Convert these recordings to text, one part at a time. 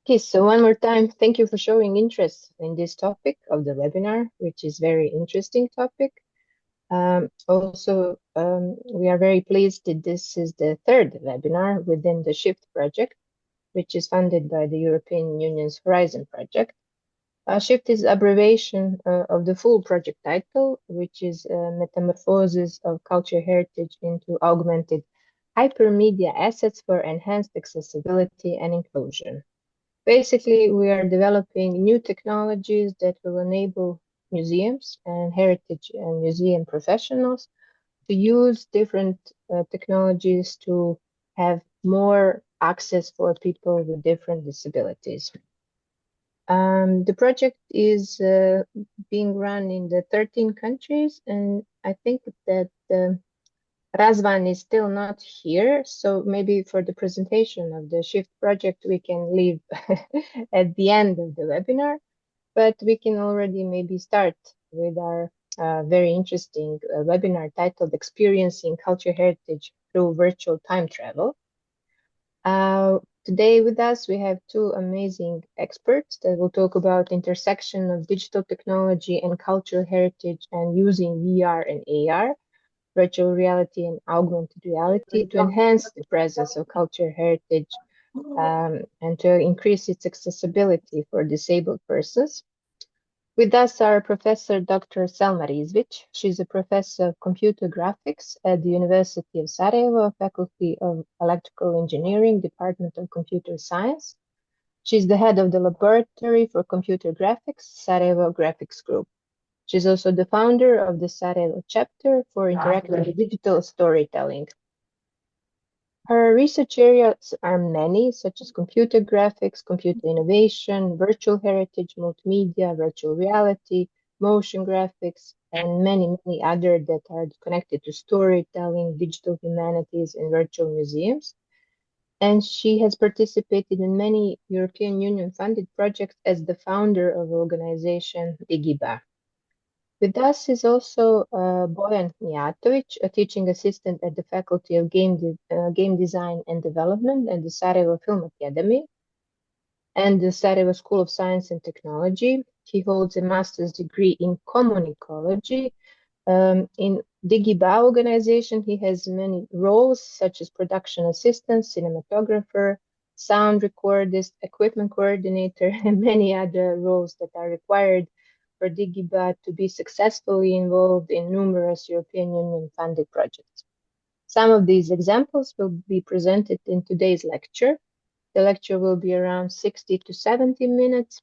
Okay, so one more time, thank you for showing interest in this topic of the webinar, which is very interesting topic. We are very pleased that this is the third webinar within the SHIFT project, which is funded by the European Union's Horizon project. SHIFT is abbreviation of the full project title, which is Metamorphosis of Cultural Heritage into Augmented Hypermedia Assets for Enhanced Accessibility and Inclusion. Basically, we are developing new technologies that will enable museums and heritage and museum professionals to use different technologies to have more access for people with different disabilities. The project is being run in the 13 countries, and I think that Razvan is still not here, so maybe for the presentation of the SHIFT project, we can leave at the end of the webinar, but we can already maybe start with our very interesting webinar titled Experiencing Cultural Heritage Through Virtual Time Travel. Today with us, we have two amazing experts that will talk about intersection of digital technology and cultural heritage and using VR and AR, virtual reality and augmented reality to enhance the presence of cultural heritage and to increase its accessibility for disabled persons. With us are Professor Dr. Selma Rizvic. She's a professor of computer graphics at the University of Sarajevo, Faculty of Electrical Engineering, Department of Computer Science. She's the head of the Laboratory for Computer Graphics, Sarajevo Graphics Group. She's also the founder of the Sarajevo chapter for interactive digital storytelling. Her research areas are many, such as computer graphics, computer innovation, virtual heritage, multimedia, virtual reality, motion graphics, and many other that are connected to storytelling, digital humanities, and virtual museums. And she has participated in many European Union funded projects as the founder of the organization Digiba. With us is also Bojan Mijatović, a teaching assistant at the Faculty of Game Design and Development at the Sarajevo Film Academy and the Sarajevo School of Science and Technology. He holds a master's degree in communicology. In Digiba organization, he has many roles such as production assistant, cinematographer, sound recordist, equipment coordinator, and many other roles that are required for Digiba to be successfully involved in numerous European Union funded projects. Some of these examples will be presented in today's lecture. The lecture will be around 60 to 70 minutes.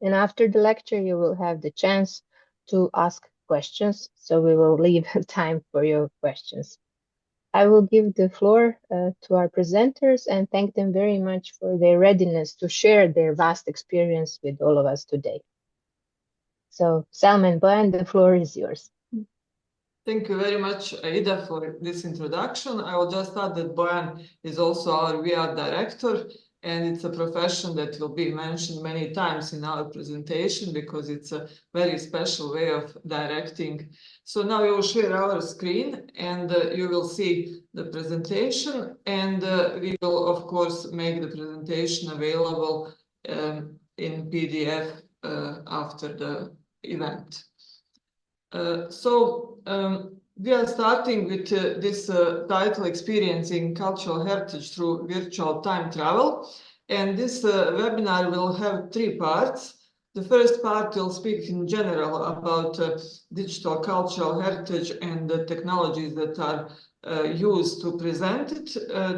And after the lecture, you will have the chance to ask questions. So we will leave time for your questions. I will give the floor to our presenters and thank them very much for their readiness to share their vast experience with all of us today. So, Selma and Bojan, the floor is yours. Thank you very much, Aida, for this introduction. I will just add that Bojan is also our VR director, and it's a profession that will be mentioned many times in our presentation because it's a very special way of directing. So now we will share our screen, and you will see the presentation, and we will, of course, make the presentation available in PDF after the event. We are starting with this title, Experiencing Cultural Heritage Through Virtual Time Travel. And this webinar will have three parts. The first part will speak in general about digital cultural heritage and the technologies that are used to present it.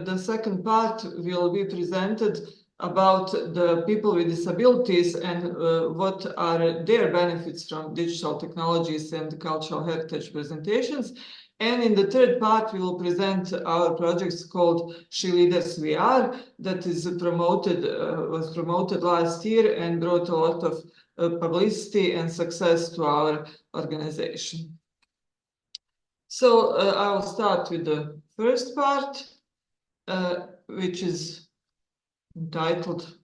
The second part will be presented about the people with disabilities and what are their benefits from digital technologies and cultural heritage presentations. And in the third part, we will present our projects called SHELeadersVR that is was promoted last year and brought a lot of publicity and success to our organization. So I will start with the first part, which is entitled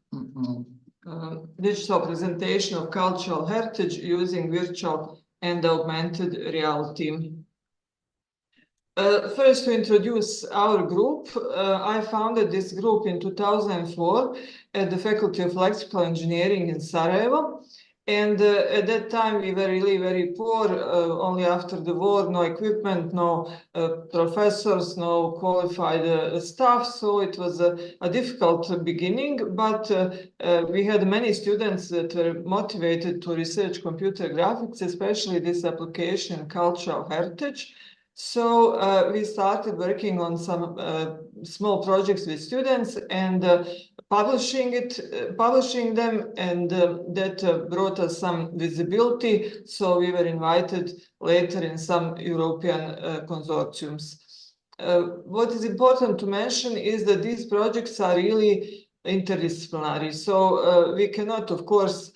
Digital Presentation of Cultural Heritage Using Virtual and Augmented Reality. First, to introduce our group, I founded this group in 2004 at the Faculty of Electrical Engineering in Sarajevo. And at that time, we were really very poor, only after the war, no equipment, no professors, no qualified staff. So it was a difficult beginning, but we had many students that were motivated to research computer graphics, especially this application cultural heritage. So we started working on some small projects with students and publishing them, and that brought us some visibility. So we were invited later in some European consortiums. What is important to mention is that these projects are really interdisciplinary. So we cannot, of course,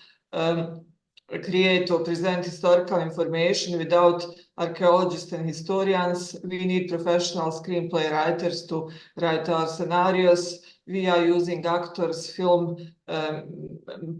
create or present historical information without archaeologists and historians. We need professional screenplay writers to write our scenarios. We are using actors, film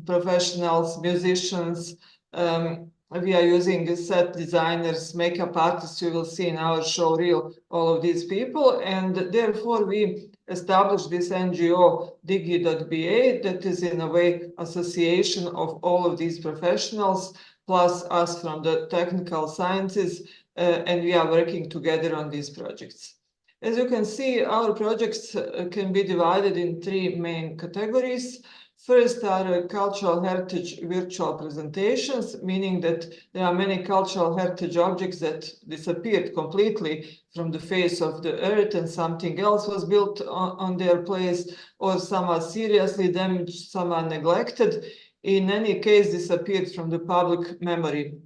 professionals, musicians. We are using set designers, makeup artists. You will see in our show reel all of these people, and therefore we established this NGO Digi.ba that is in a way association of all of these professionals plus us from the technical sciences, and we are working together on these projects. As you can see, our projects can be divided in three main categories. First are cultural heritage virtual presentations, meaning that there are many cultural heritage objects that disappeared completely from the face of the earth and something else was built on their place, or some are seriously damaged, some are neglected. In any case, disappeared from the public memory.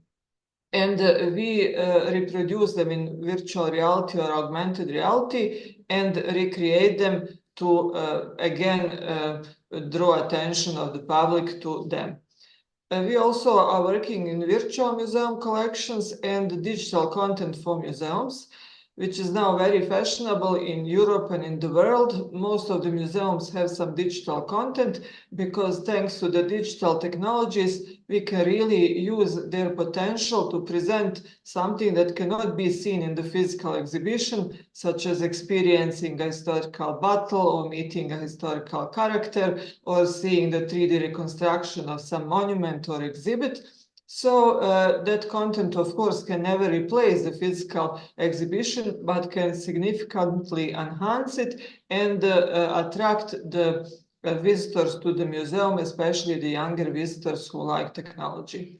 And we reproduce them in virtual reality or augmented reality and recreate them to, again, draw attention of the public to them. We also are working in virtual museum collections and digital content for museums, which is now very fashionable in Europe and in the world. Most of the museums have some digital content because thanks to the digital technologies, we can really use their potential to present something that cannot be seen in the physical exhibition, such as experiencing a historical battle or meeting a historical character or seeing the 3D reconstruction of some monument or exhibit. So that content, of course, can never replace the physical exhibition, but can significantly enhance it and attract the visitors to the museum, especially the younger visitors who like technology.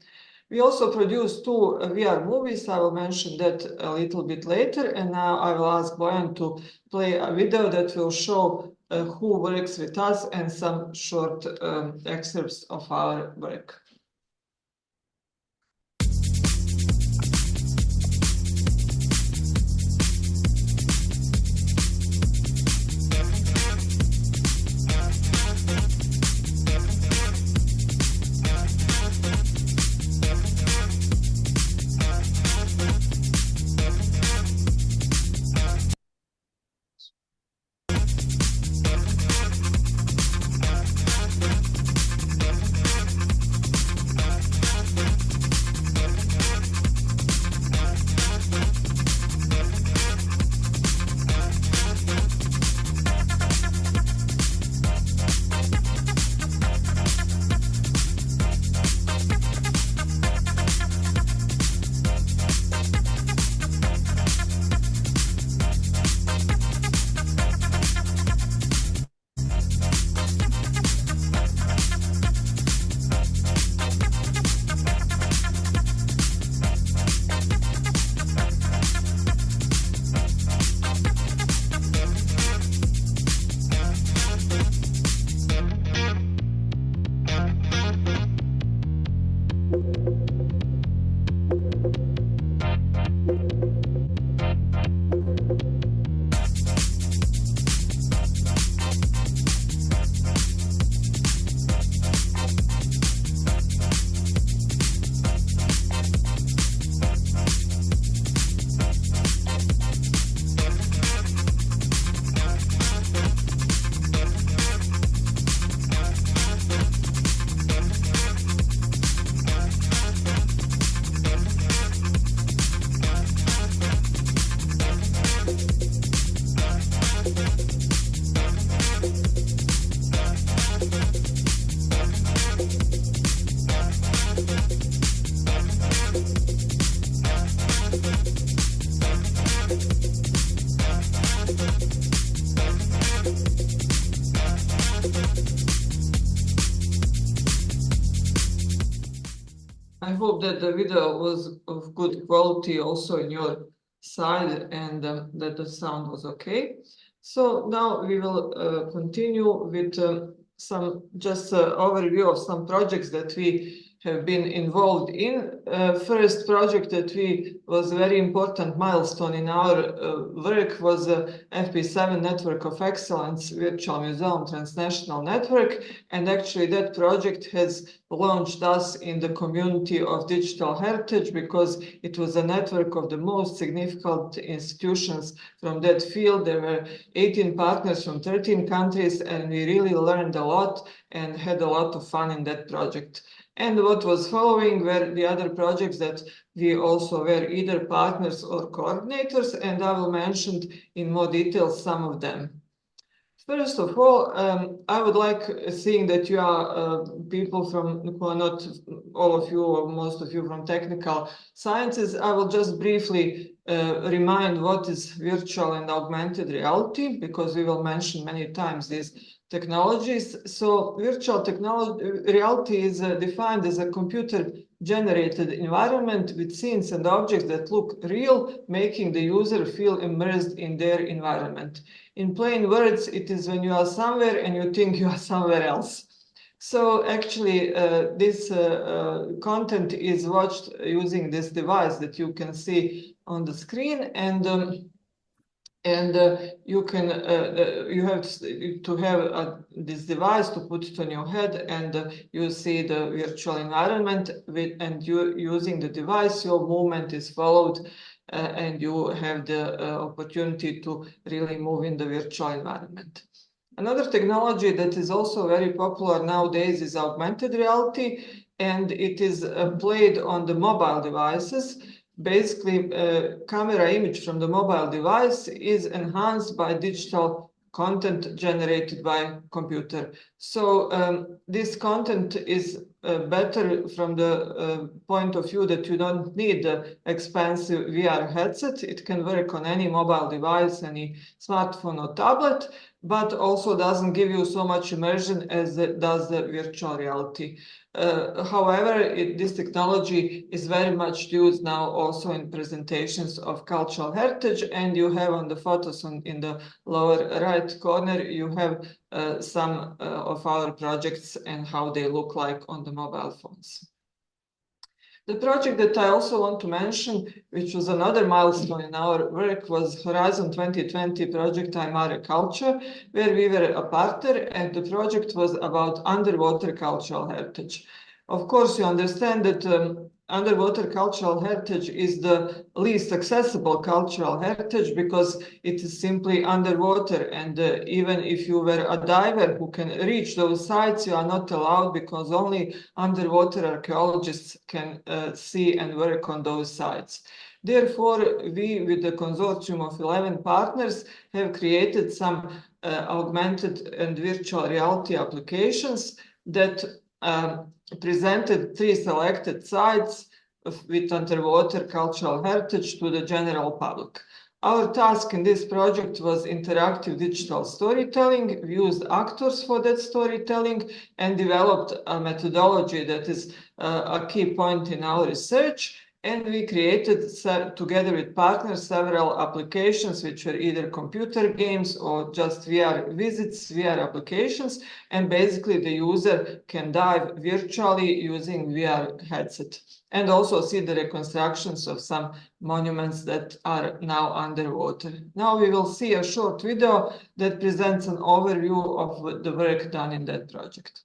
We also produce 2 VR movies. I will mention that a little bit later. And now I will ask Bojan to play a video that will show who works with us and some short excerpts of our work. hope that the video was of good quality also in your side, and that the sound was okay. So now we will continue with some just overview of some projects that we have been involved in. First project that was a very important milestone in our work was FP7 Network of Excellence Virtual Museum Transnational Network, and actually that project has launched us in the community of digital heritage because it was a network of the most significant institutions from that field. There were 18 partners from 13 countries, and we really learned a lot and had a lot of fun in that project. And what was following were the other projects that we also were either partners or coordinators, and I will mention in more detail some of them. First of all, I would like, seeing that you are people who are not all of you or most of you from technical sciences, I will just briefly remind what is virtual and augmented reality, because we will mention many times these technologies. So virtual reality is defined as a computer-generated environment with scenes and objects that look real, making the user feel immersed in their environment. In plain words, it is when you are somewhere and you think you are somewhere else. So actually, this content is watched using this device that you can see on the screen, and you have to have this device to put it on your head, and you see the virtual environment and you using the device, your movement is followed, and you have the opportunity to really move in the virtual environment. Another technology that is also very popular nowadays is augmented reality, and it is played on the mobile devices. Basically, camera image from the mobile device is enhanced by digital content generated by computer. So this content is better from the point of view that you don't need the expensive VR headset. It can work on any mobile device, any smartphone or tablet, but also doesn't give you so much immersion as it does the virtual reality. However, this technology is very much used now also in presentations of cultural heritage, and you have on the photos in the lower right corner, you have some of our projects and how they look like on the mobile phones. The project that I also want to mention, which was another milestone in our work, was Horizon 2020 project Aymara Culture, where we were a partner, and the project was about underwater cultural heritage. Of course, you understand that underwater cultural heritage is the least accessible cultural heritage because it is simply underwater, and even if you were a diver who can reach those sites, you are not allowed because only underwater archaeologists can see and work on those sites. Therefore, we, with the consortium of 11 partners, have created some augmented and virtual reality applications that presented 3 selected sites with underwater cultural heritage to the general public. Our task in this project was interactive digital storytelling. We used actors for that storytelling and developed a methodology that is a key point in our research. And we created, together with partners, several applications which were either computer games or just VR visits, VR applications. And basically the user can dive virtually using VR headset and also see the reconstructions of some monuments that are now underwater. Now we will see a short video that presents an overview of the work done in that project.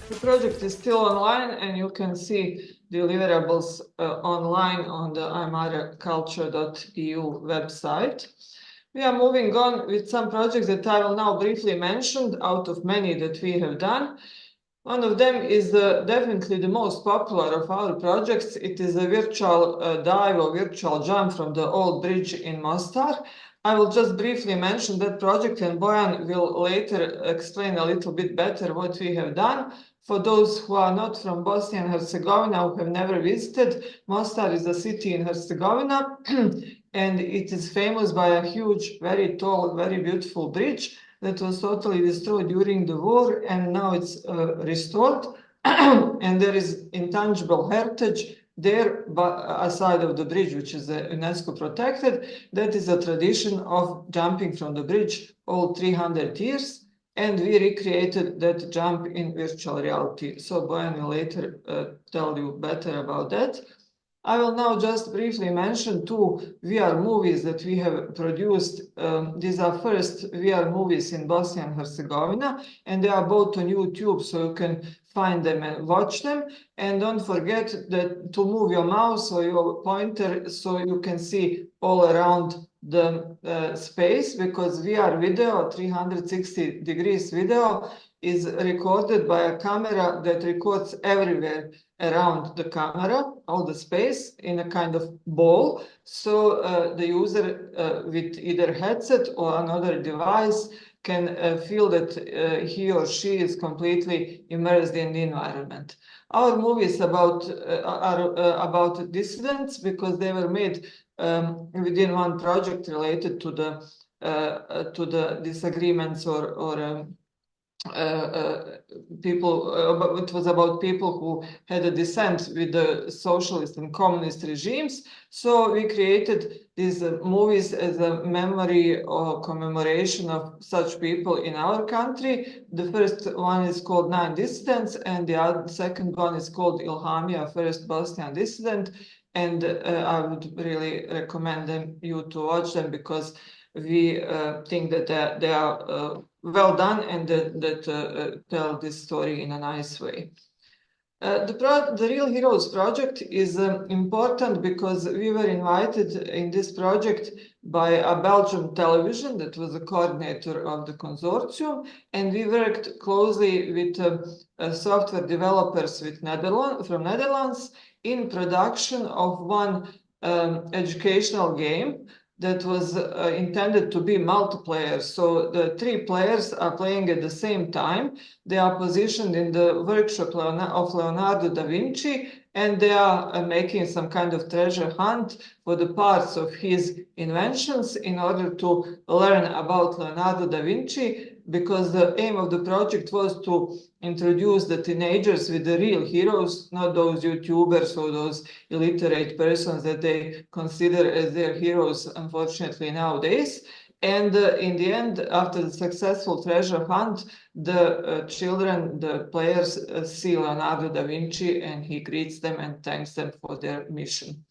The project is still online, and you can see deliverables online on the imaraculture.eu website. We are moving on with some projects that I will now briefly mention out of many that we have done. One of them is definitely the most popular of our projects. It is a virtual dive or virtual jump from the old bridge in Mostar. I will just briefly mention that project, and Bojan will later explain a little bit better what we have done. For those who are not from Bosnia and Herzegovina, who have never visited, Mostar is a city in Herzegovina, and it is famous by a huge, very tall, very beautiful bridge that was totally destroyed during the war, and now it's restored. And there is intangible heritage there, aside of the bridge, which is UNESCO protected. That is a tradition of jumping from the bridge all 300 years. And we recreated that jump in virtual reality. So Bojan will later tell you better about that. I will now just briefly mention two VR movies that we have produced. These are first VR movies in Bosnia and Herzegovina, and they are both on YouTube, so you can find them and watch them. And don't forget that to move your mouse or your pointer so you can see all around the space, because VR video, 360 degrees video, is recorded by a camera that records everywhere around the camera, all the space in a kind of ball. So the user with either headset or another device can feel that he or she is completely immersed in the environment. Our movies are about dissidents because they were made within one project related to the disagreements or people, it was about people who had a dissent with the socialist and communist regimes. So we created these movies as a memory or commemoration of such people in our country. The first one is called Nine Dissidents, and the second one is called Ilhamia, First Bosnian Dissident. And I would really recommend you to watch them, because we think that they are well done and that tell this story in a nice way. The Real Heroes project is important because we were invited in this project by a Belgian television that was a coordinator of the consortium, and we worked closely with software developers from Netherlands in production of one educational game that was intended to be multiplayer. So the three players are playing at the same time. They are positioned in the workshop of Leonardo da Vinci, and they are making some kind of treasure hunt for the parts of his inventions in order to learn about Leonardo da Vinci, because the aim of the project was to introduce the teenagers with the real heroes, not those YouTubers or those illiterate persons that they consider as their heroes, unfortunately, nowadays. And in the end, after the successful treasure hunt, the children, the players, see Leonardo da Vinci, and he greets them and thanks them for their mission.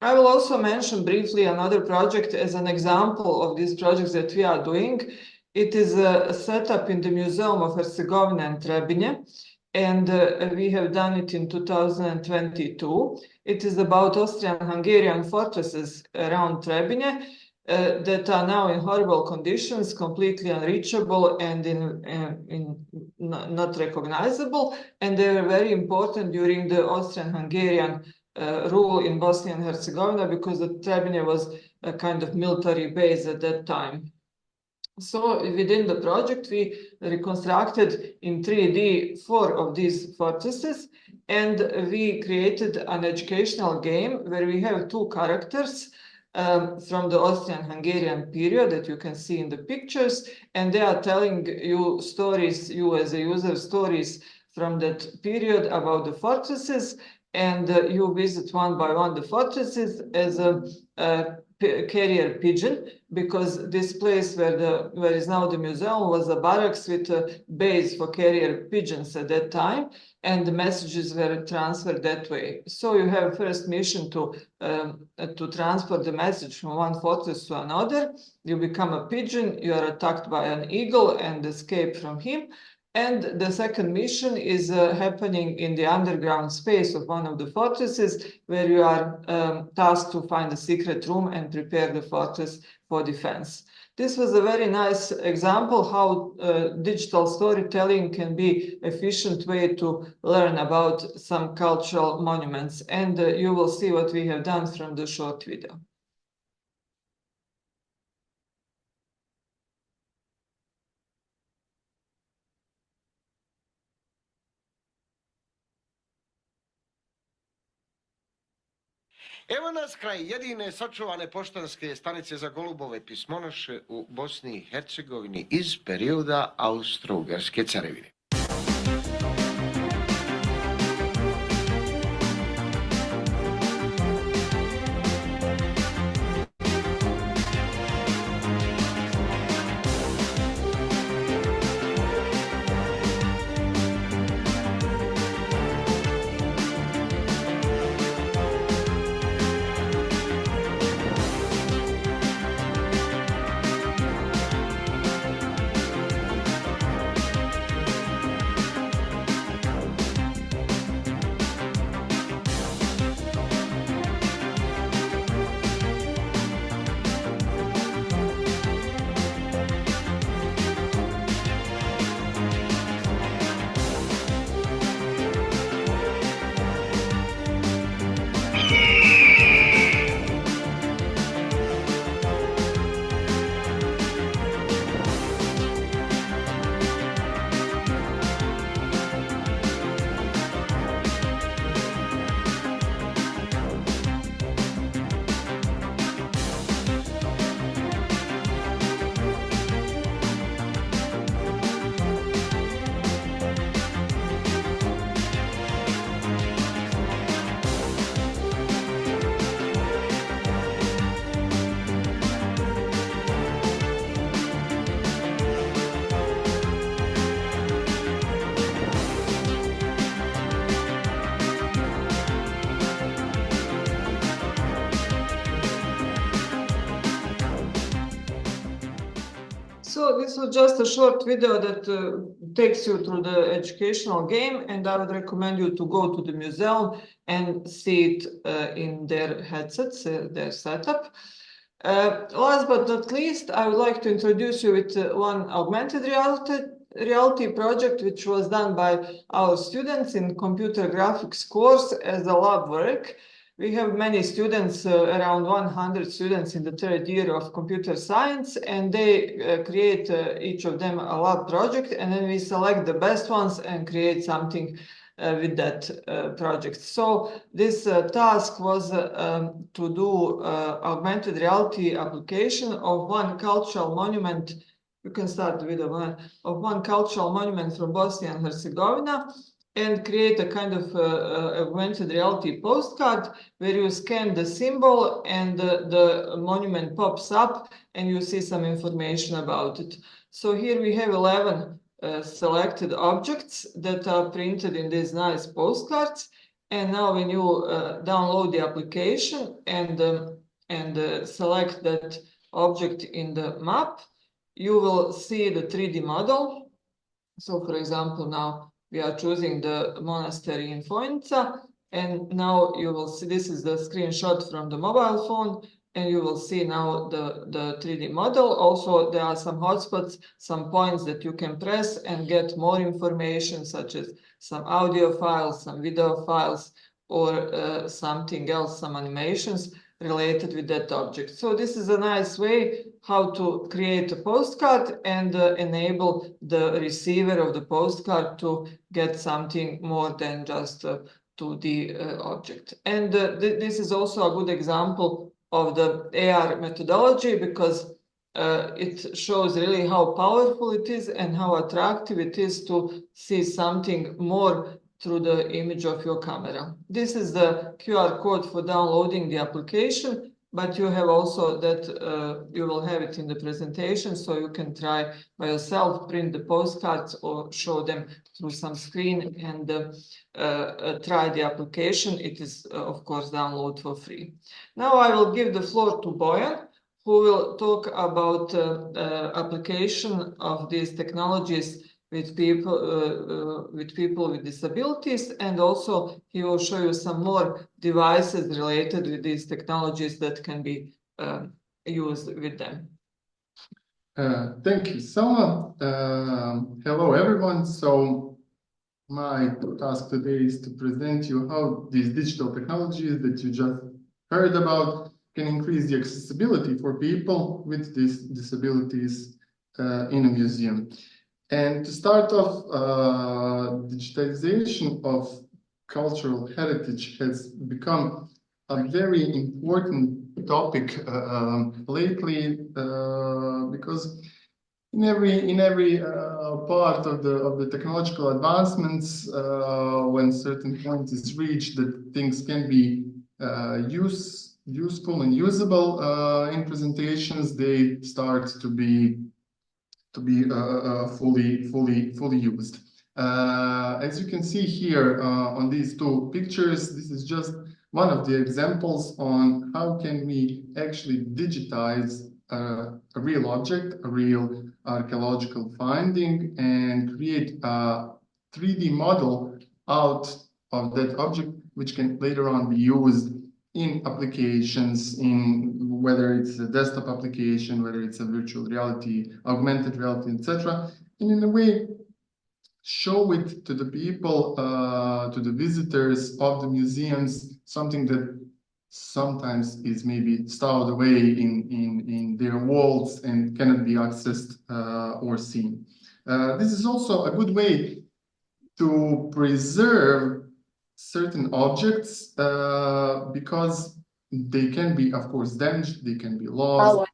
I will also mention briefly another project as an example of these projects that we are doing. It is a setup in the Museum of Herzegovina and Trebinje, and we have done it in 2022. It is about Austrian-Hungarian fortresses around Trebinje that are now in horrible conditions, completely unreachable and not recognizable, and they were very important during the Austrian-Hungarian rule in Bosnia and Herzegovina, because the Trebinje was a kind of military base at that time. So within the project, we reconstructed in 3D 4 of these fortresses, and we created an educational game where we have two characters from the Austrian-Hungarian period that you can see in the pictures, and they are telling you stories, you as a user, stories from that period about the fortresses, and you visit one by one the fortresses as a carrier pigeon, because this place where is now the museum was a barracks with a base for carrier pigeons at that time, and the messages were transferred that way. So you have first mission to transport the message from one fortress to another. You become a pigeon, you are attacked by an eagle and escape from him. And the second mission is happening in the underground space of one of the fortresses, where you are tasked to find a secret room and prepare the fortress for defense. This was a very nice example how digital storytelling can be an efficient way to learn about some cultural monuments. And you will see what we have done from the short video. Evo nas kraj jedine sačuvane poštanske stanice za golubove pismonoše u Bosni i Hercegovini iz perioda Austro-Ugarske carevine. So this was just a short video that takes you through the educational game, and I would recommend you to go to the museum and see it in their headsets, their setup. Last but not least, I would like to introduce you with one augmented reality project, which was done by our students in computer graphics course as a lab work. We have many students, around 100 students in the third year of computer science, and they create each of them a lab project, and then we select the best ones and create something with that project. So this task was to do augmented reality application of one cultural monument. You can start the video of one cultural monument from Bosnia and Herzegovina, and create a kind of augmented reality postcard where you scan the symbol and the monument pops up and you see some information about it. So here we have 11 selected objects that are printed in these nice postcards. And now when you download the application and select that object in the map, you will see the 3D model. So for example, now we are choosing the monastery in Fonica, and now you will see this is the screenshot from the mobile phone, and you will see now the 3D model. Also, there are some hotspots, some points that you can press and get more information, such as some audio files, some video files, or something else, some animations related with that object. So this is a nice way how to create a postcard and enable the receiver of the postcard to get something more than just a 2D object. And this is also a good example of the AR methodology, because it shows really how powerful it is and how attractive it is to see something more through the image of your camera. This is the QR code for downloading the application, but you have also that you will have it in the presentation, so you can try by yourself, print the postcards or show them through some screen and try the application. It is, of course, download for free. Now I will give the floor to Bojan, who will talk about application of these technologies with people with disabilities, and also he will show you some more devices related with these technologies that can be used with them. Thank you, Selma. Hello, everyone. So my task today is to present you how these digital technologies that you just heard about can increase the accessibility for people with these disabilities in a museum. And to start off, digitization of cultural heritage has become a very important topic lately because in every part of the technological advancements, when certain point is reached that things can be useful and usable in presentations, they start to be fully used. As you can see here on these two pictures, this is just one of the examples on how can we actually digitize a real object, a real archaeological finding, and create a 3D model out of that object, which can later on be used in applications, in whether it's a desktop application, whether it's a virtual reality, augmented reality, etc. And in a way, show it to the people, to the visitors of the museums, something that sometimes is maybe stowed away in their walls and cannot be accessed or seen. This is also a good way to preserve certain objects because they can be, of course, damaged, they can be lost,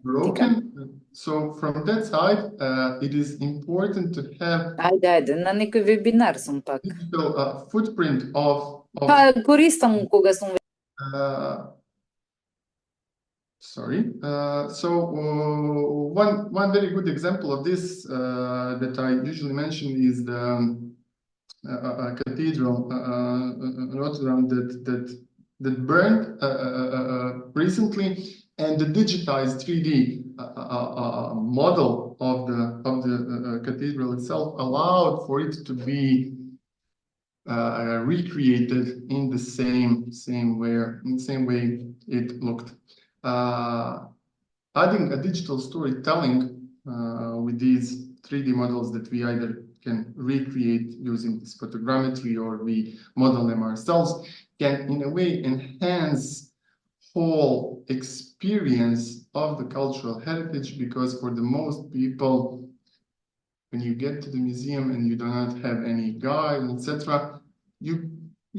broken. So from that side, it is important to have na neki webinar sam pak. digital footprint of koristam koga sam sorry. One very good example of this that I usually mention is the cathedral Notre Dame that burned recently, and the digitized 3D model of the cathedral itself allowed for it to be recreated in the same way it looked. Adding a digital storytelling with these 3D models that we either can recreate using this photogrammetry or we model them ourselves can in a way enhance whole experience of the cultural heritage, because for the most people, when you get to the museum and you do not have any guide, etc., you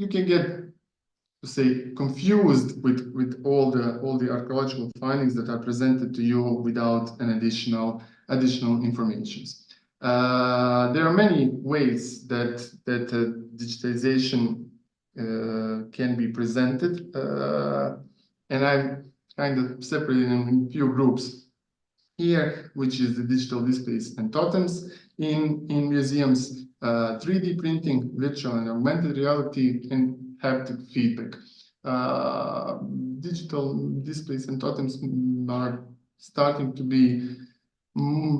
can get, to say, confused with all the archaeological findings that are presented to you without an additional information. There are many ways that digitization can be presented, and I've kind of separated them in a few groups here, which is the digital displays and totems in museums, 3D printing, virtual and augmented reality, and haptic feedback. Digital displays and totems are starting to be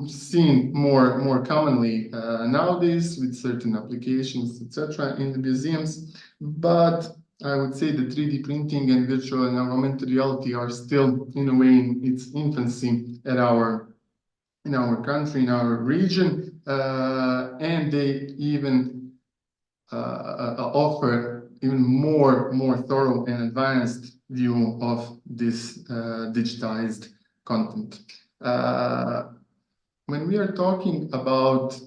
seen more commonly nowadays with certain applications, etc., in the museums. But I would say the 3D printing and virtual and augmented reality are still, in a way, in its infancy in our country, in our region, and they even offer even more thorough and advanced view of this digitized content. When we are talking about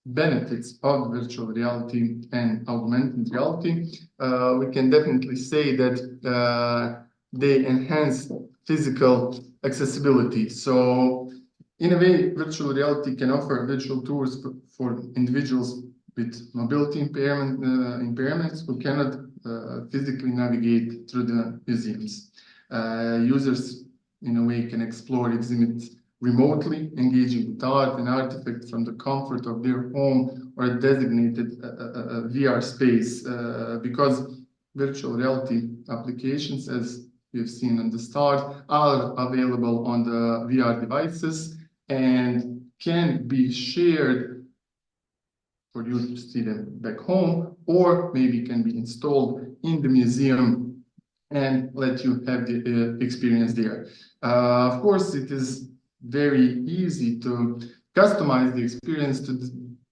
benefits of virtual reality and augmented reality, we can definitely say that they enhance physical accessibility. So in a way, virtual reality can offer virtual tours for individuals with mobility impairments who cannot physically navigate through the museums. Users, in a way, can explore exhibits remotely, engaging with art and artifacts from the comfort of their home or a designated VR space, because virtual reality applications, as we've seen on the start, are available on the VR devices, and can be shared for you to see them back home, or maybe can be installed in the museum and let you have the experience there. Of course, it is very easy to customize the experience to,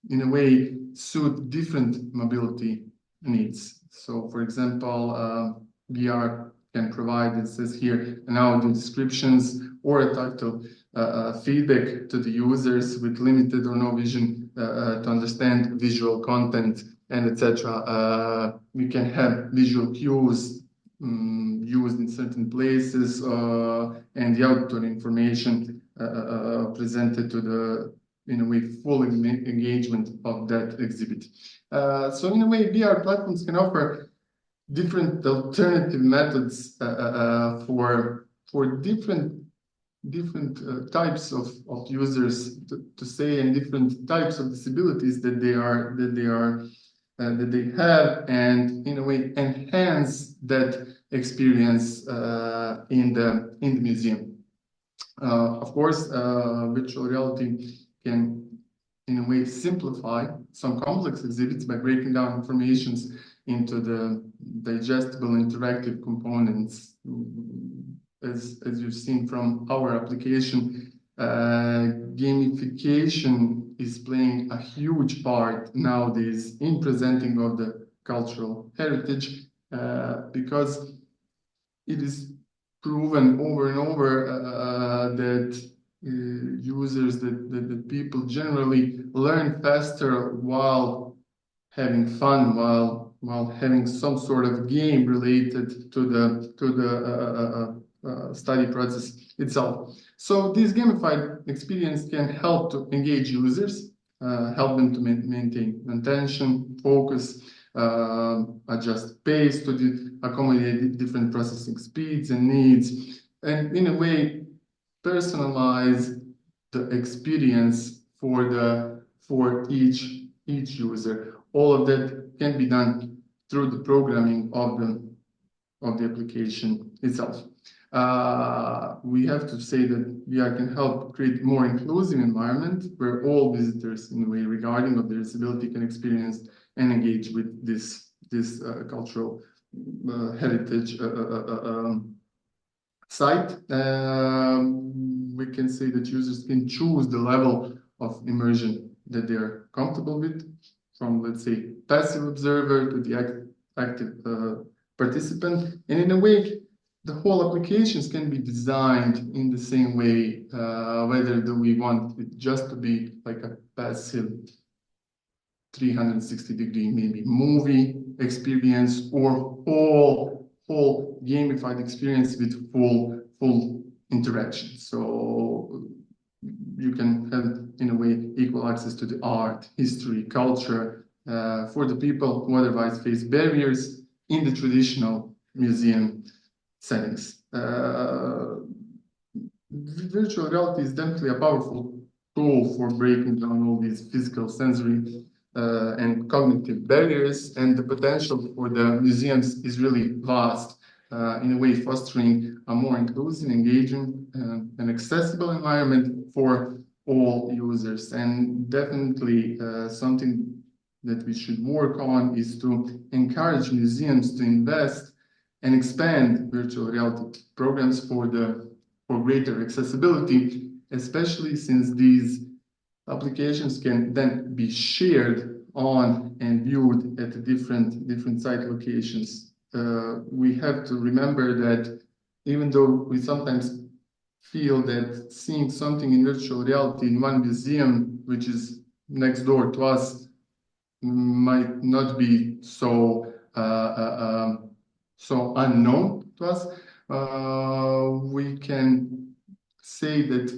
in a way, suit different mobility needs. So, for example, VR can provide, it says here, an audio descriptions or a tactile feedback to the users with limited or no vision to understand visual content and etc. We can have visual cues used in certain places and the outdoor information presented to the, in a way, full engagement of that exhibit. So in a way, VR platforms can offer different alternative methods for different types of users to say, and different types of disabilities that they have, and in a way enhance that experience in the museum. Of course, virtual reality can in a way simplify some complex exhibits by breaking down informations into the digestible interactive components. As you've seen from our application, gamification is playing a huge part nowadays in presenting of the cultural heritage, because it is proven over and over that users, that people generally learn faster while having fun, while having some sort of game related to the study process itself. So this gamified experience can help to engage users, help them to maintain attention, focus, adjust pace to accommodate different processing speeds and needs, and in a way personalize the experience for each user. All of that can be done through the programming of the application itself. We have to say that VR can help create more inclusive environment where all visitors, in a way, regarding of their disability, can experience and engage with this cultural heritage site. We can say that users can choose the level of immersion that they are comfortable with, from, let's say, passive observer to the active participant. And in a way, the whole applications can be designed in the same way, whether do we want it just to be like a passive 360-degree maybe movie experience, or whole gamified experience with full interaction. So you can have, in a way, equal access to the art, history, culture for the people who otherwise face barriers in the traditional museum settings. Virtual reality is definitely a powerful tool for breaking down all these physical, sensory, and cognitive barriers, and the potential for the museums is really vast, in a way fostering a more inclusive, engaging, and accessible environment for all users. And definitely something that we should work on is to encourage museums to invest and expand virtual reality programs for greater accessibility, especially since these applications can then be shared on and viewed at different site locations. We have to remember that even though we sometimes feel that seeing something in virtual reality in one museum, which is next door to us, might not be so unknown to us, we can say that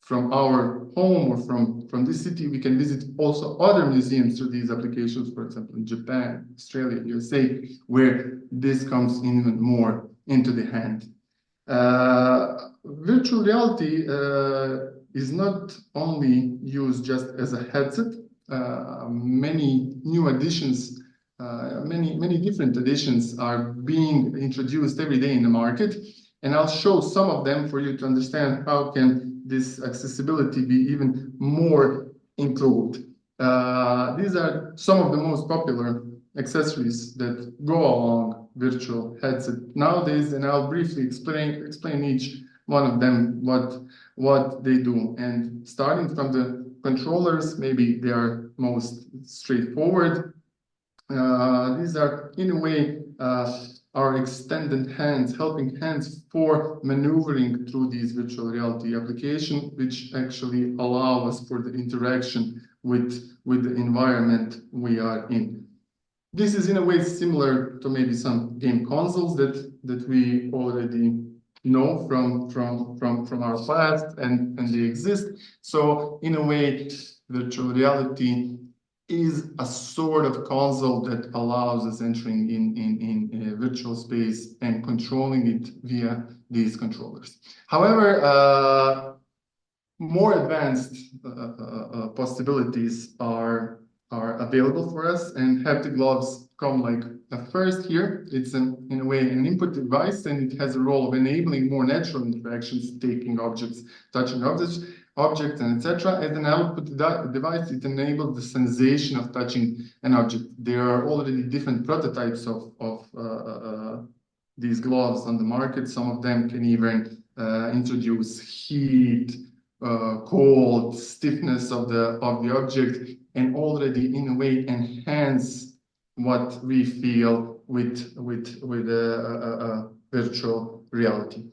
from our home or from this city, we can visit also other museums through these applications, for example, in Japan, Australia, USA, where this comes even more into the hand. Virtual reality is not only used just as a headset. Many new additions, many different additions are being introduced every day in the market, and I'll show some of them for you to understand how can this accessibility be even more improved. These are some of the most popular accessories that go along virtual headset nowadays, and I'll briefly explain each one of them what they do. And starting from the controllers, maybe they are most straightforward. These are, in a way, our extended hands, helping hands for maneuvering through these virtual reality application, which actually allow us for the interaction with the environment we are in. This is in a way similar to maybe some game consoles that we already know from our past, and they exist. So in a way, virtual reality is a sort of console that allows us entering in a virtual space and controlling it via these controllers. However, more advanced possibilities are available for us, and haptic gloves come like first here. It's in a way an input device, and it has a role of enabling more natural interactions, taking objects, touching objects, and etc. As an output device, it enables the sensation of touching an object. There are already different prototypes of these gloves on the market. Some of them can even introduce heat, cold, stiffness of the object, and already in a way enhance what we feel with virtual reality.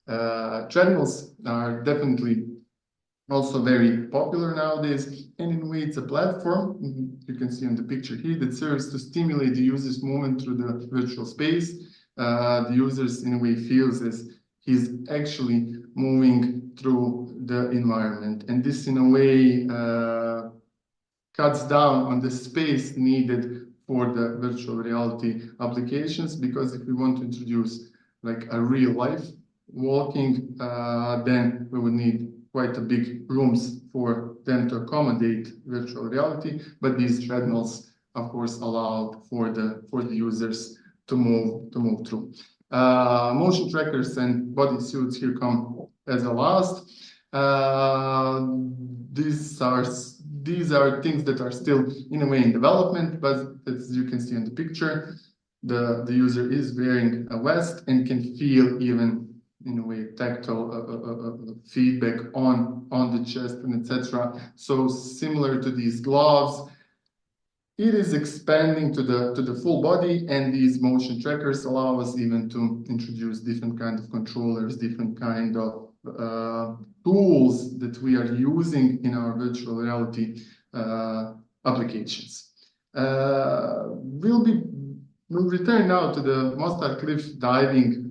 Treadmills are definitely also very popular nowadays, and in a way it's a platform, you can see on the picture here, that serves to stimulate the user's movement through the virtual space. The users in a way feels as he's actually moving through the environment, and this in a way cuts down on the space needed for the virtual reality applications, because if we want to introduce like a real life walking, then we would need quite a big rooms for them to accommodate virtual reality. But these treadmills, of course, allow for the users to move through. Motion trackers and body suits here come as a last. These are things that are still in a way in development, but as you can see in the picture, the user is wearing a vest and can feel even in a way tactile feedback on the chest and etc. So similar to these gloves, it is expanding to the full body, and these motion trackers allow us even to introduce different kind of controllers, different kind of tools that we are using in our virtual reality applications. We'll return now to the Mostar cliff diving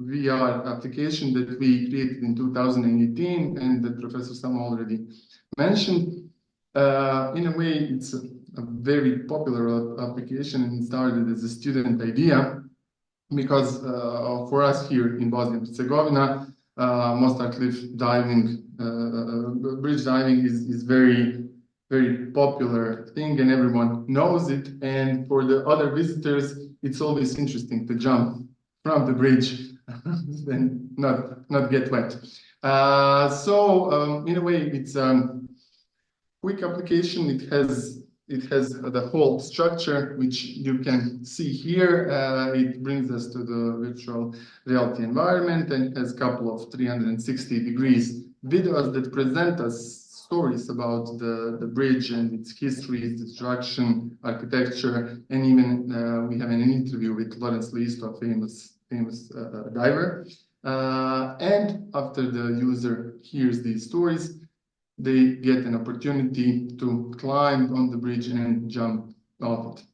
VR application that we created in 2018 and that Professor Selma already mentioned. In a way, it's a very popular application, and it started as a student idea because for us here in Bosnia and Herzegovina, Mostar cliff diving, bridge diving is very, very popular thing, and everyone knows it. And for the other visitors, it's always interesting to jump from the bridge and not get wet. So in a way, it's a quick application. It has the whole structure, which you can see here. It brings us to the virtual reality environment and has a couple of 360 degrees videos that present us stories about the bridge and its history, its construction, architecture, and even we have an interview with Lawrence Listo, a famous diver. And after the user hears these stories, they get an opportunity to climb on the bridge and jump off it.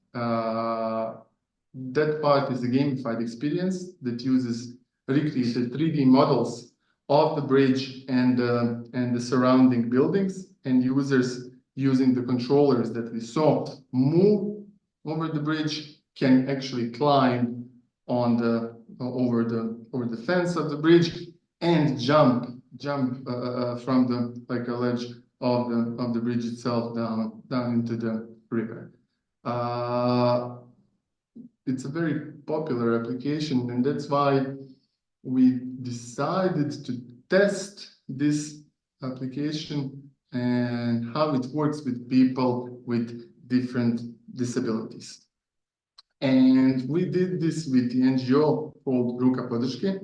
That part is a gamified experience that uses recreated 3D models of the bridge and the surrounding buildings, and users using the controllers that we saw move over the bridge can actually climb on over the fence of the bridge and jump from the like a ledge of the bridge itself down into the river. It's a very popular application, and that's why we decided to test this application and how it works with people with different disabilities. And we did this with the NGO called Ruka Podrške.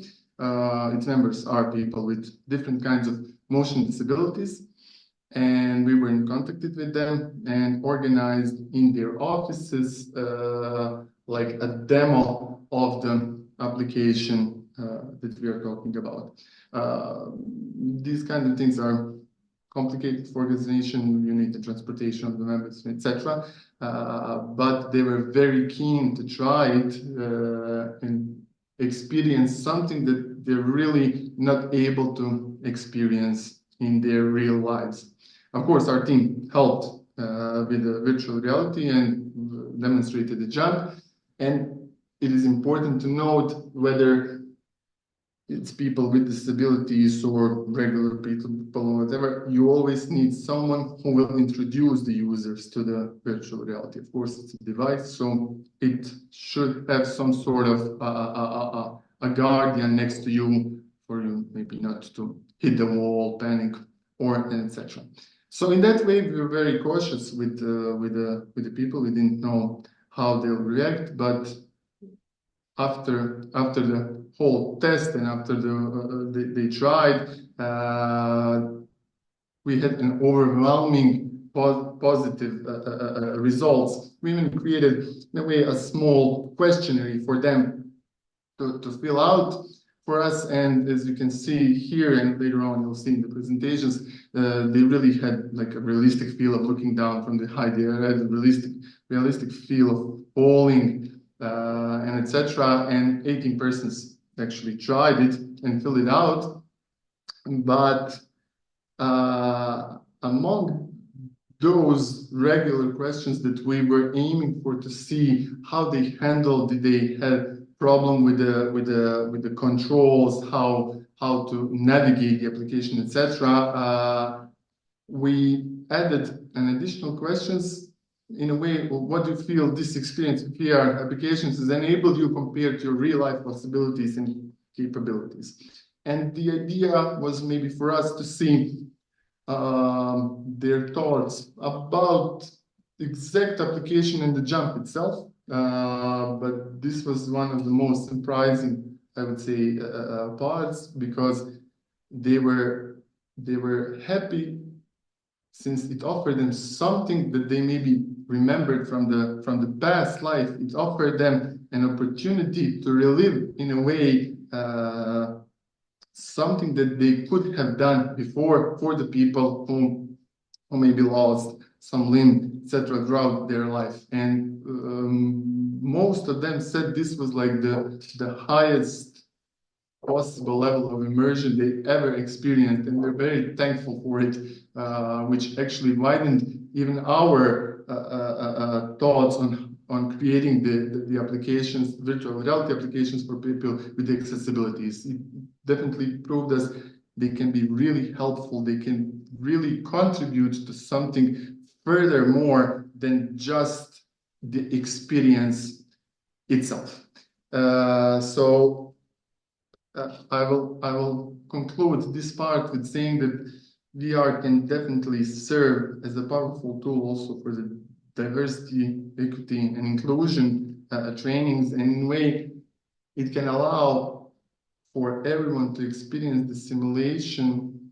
Its members are people with different kinds of motion disabilities. And we were in contact with them and organized in their offices like a demo of the application that we are talking about. These kind of things are complicated for organization. You need the transportation of the members, etc. But they were very keen to try it and experience something that they're really not able to experience in their real lives. Of course, our team helped with the virtual reality and demonstrated the jump. And it is important to note whether it's people with disabilities or regular people or whatever, you always need someone who will introduce the users to the virtual reality. Of course, it's a device, so it should have some sort of a guardian next to you for you maybe not to hit the wall, panic, or etc. So in that way, we were very cautious with the people. We didn't know how they'll react, but after the whole test and after they tried, we had an overwhelming positive results. We even created in a way a small questionnaire for them to fill out for us, and as you can see here and later on you'll see in the presentations, they really had like a realistic feel of looking down from the height. They had a realistic feel of falling and etc. And 18 persons actually tried it and filled it out, but among those regular questions that we were aiming for to see how they handled, did they have problem with the controls, how to navigate the application, etc. We added an additional questions in a way, what do you feel this experience with VR applications has enabled you compared to your real life possibilities and capabilities? And the idea was maybe for us to see their thoughts about the exact application and the jump itself. But this was one of the most surprising, I would say, parts, because they were happy since it offered them something that they maybe remembered from the past life. It offered them an opportunity to relive in a way something that they could have done before for the people who maybe lost some limb, etc. throughout their life. And most of them said this was like the highest possible level of immersion they ever experienced, and they're very thankful for it, which actually widened even our thoughts on creating the applications, virtual reality applications for people with accessibilities. It definitely proved us they can be really helpful. They can really contribute to something furthermore than just the experience itself. So I will conclude this part with saying that VR can definitely serve as a powerful tool also for the diversity, equity, and inclusion trainings, and in a way it can allow for everyone to experience the simulation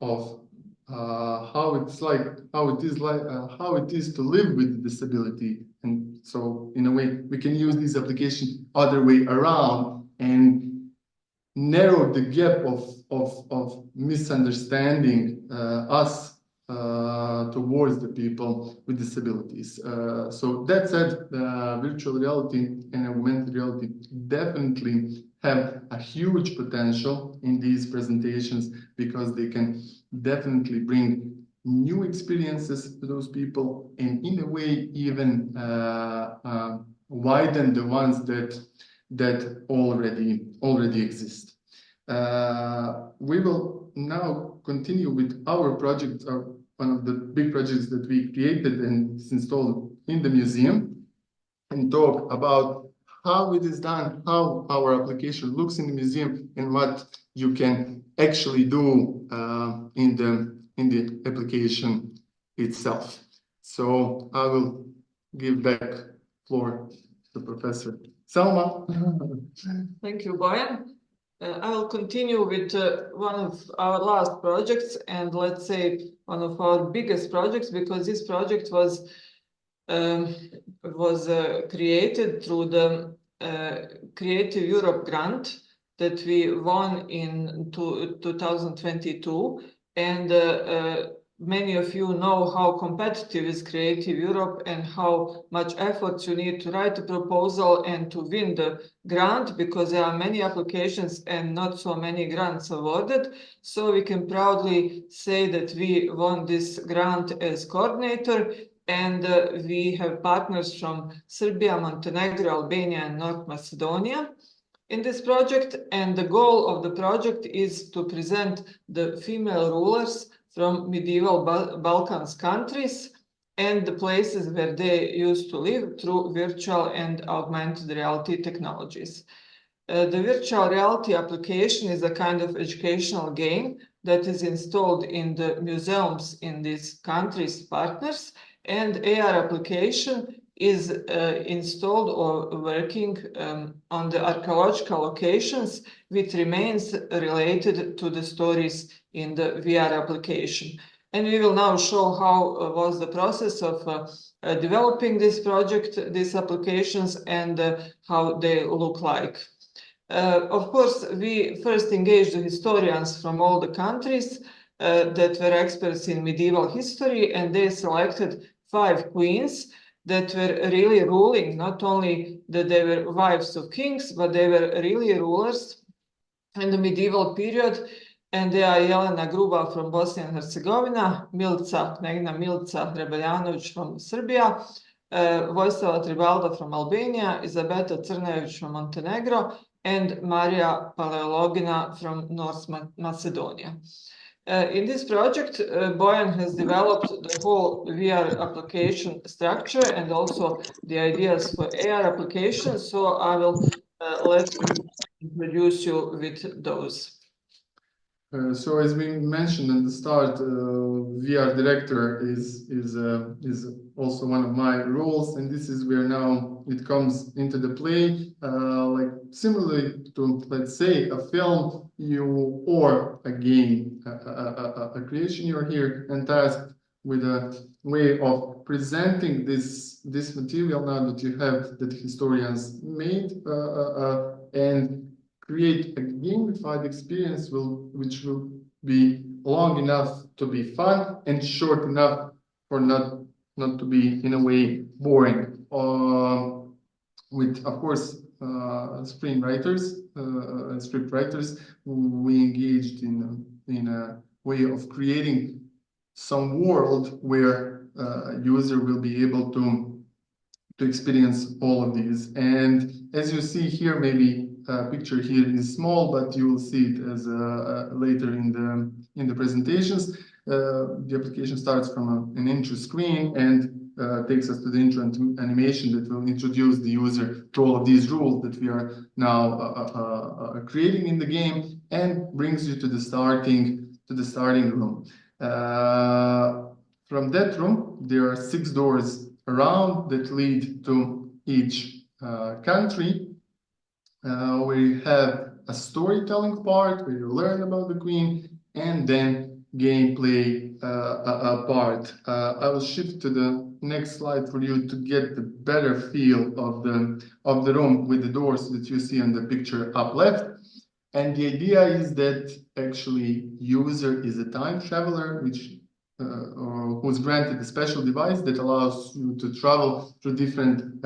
of how it is to live with disability. And so in a way we can use this application other way around and narrow the gap of misunderstanding us towards the people with disabilities. So that said, virtual reality and augmented reality definitely have a huge potential in these presentations, because they can definitely bring new experiences to those people, and in a way even widen the ones that already exist. We will now continue with our project, one of the big projects that we created and installed in the museum, and talk about how it is done, how our application looks in the museum, and what you can actually do in the application itself. So I will give back floor to Professor Selma. Thank you, Bojan. I will continue with one of our last projects, and let's say one of our biggest projects, because this project was created through the Creative Europe grant that we won in 2022, and many of you know how competitive is Creative Europe and how much effort you need to write a proposal and to win the grant, because there are many applications and not so many grants awarded. So we can proudly say that we won this grant as coordinator, and we have partners from Serbia, Montenegro, Albania, and North Macedonia in this project. And the goal of the project is to present the female rulers from medieval Balkans countries and the places where they used to live through virtual and augmented reality technologies. The virtual reality application is a kind of educational game that is installed in the museums in these countries' partners, and AR application is installed or working on the archaeological locations with remains related to the stories in the VR application. And we will now show how was the process of developing this project, these applications, and how they look like. Of course, we first engaged the historians from all the countries that were experts in medieval history, and they selected 5 queens that were really ruling, not only that they were wives of kings, but they were really rulers in the medieval period. And they are Jelena Gruba from Bosnia and Herzegovina, Milica, Knegna Milica Rebeljanović from Serbia, Vojstava Tribalda from Albania, Izabeta Crnević from Montenegro, and Marija Paleologina from North Macedonia. In this project, Bojan has developed the whole VR application structure and also the ideas for AR applications. So I will let him introduce you with those. So as we mentioned at the start, VR director is also one of my roles, and this is where now it comes into the play. Like similarly to, let's say, a film or a game, a creation, you're here and tasked with a way of presenting this material now that you have, that historians made, and create a gamified experience which will be long enough to be fun and short enough for not to be in a way boring. With, of course, screenwriters and script writers, we engaged in a way of creating some world where user will be able to experience all of these. And as you see here, maybe picture here is small, but you will see it as later in the presentations. The application starts from an intro screen and takes us to the intro animation that will introduce the user to all of these rules that we are now creating in the game, and brings you to the starting room. From that room, there are 6 doors around that lead to each country. We have a storytelling part where you learn about the queen, and then gameplay part. I will shift to the next slide for you to get the better feel of the room with the doors that you see on the picture up left. And the idea is that actually user is a time traveler, who's granted a special device that allows you to travel through different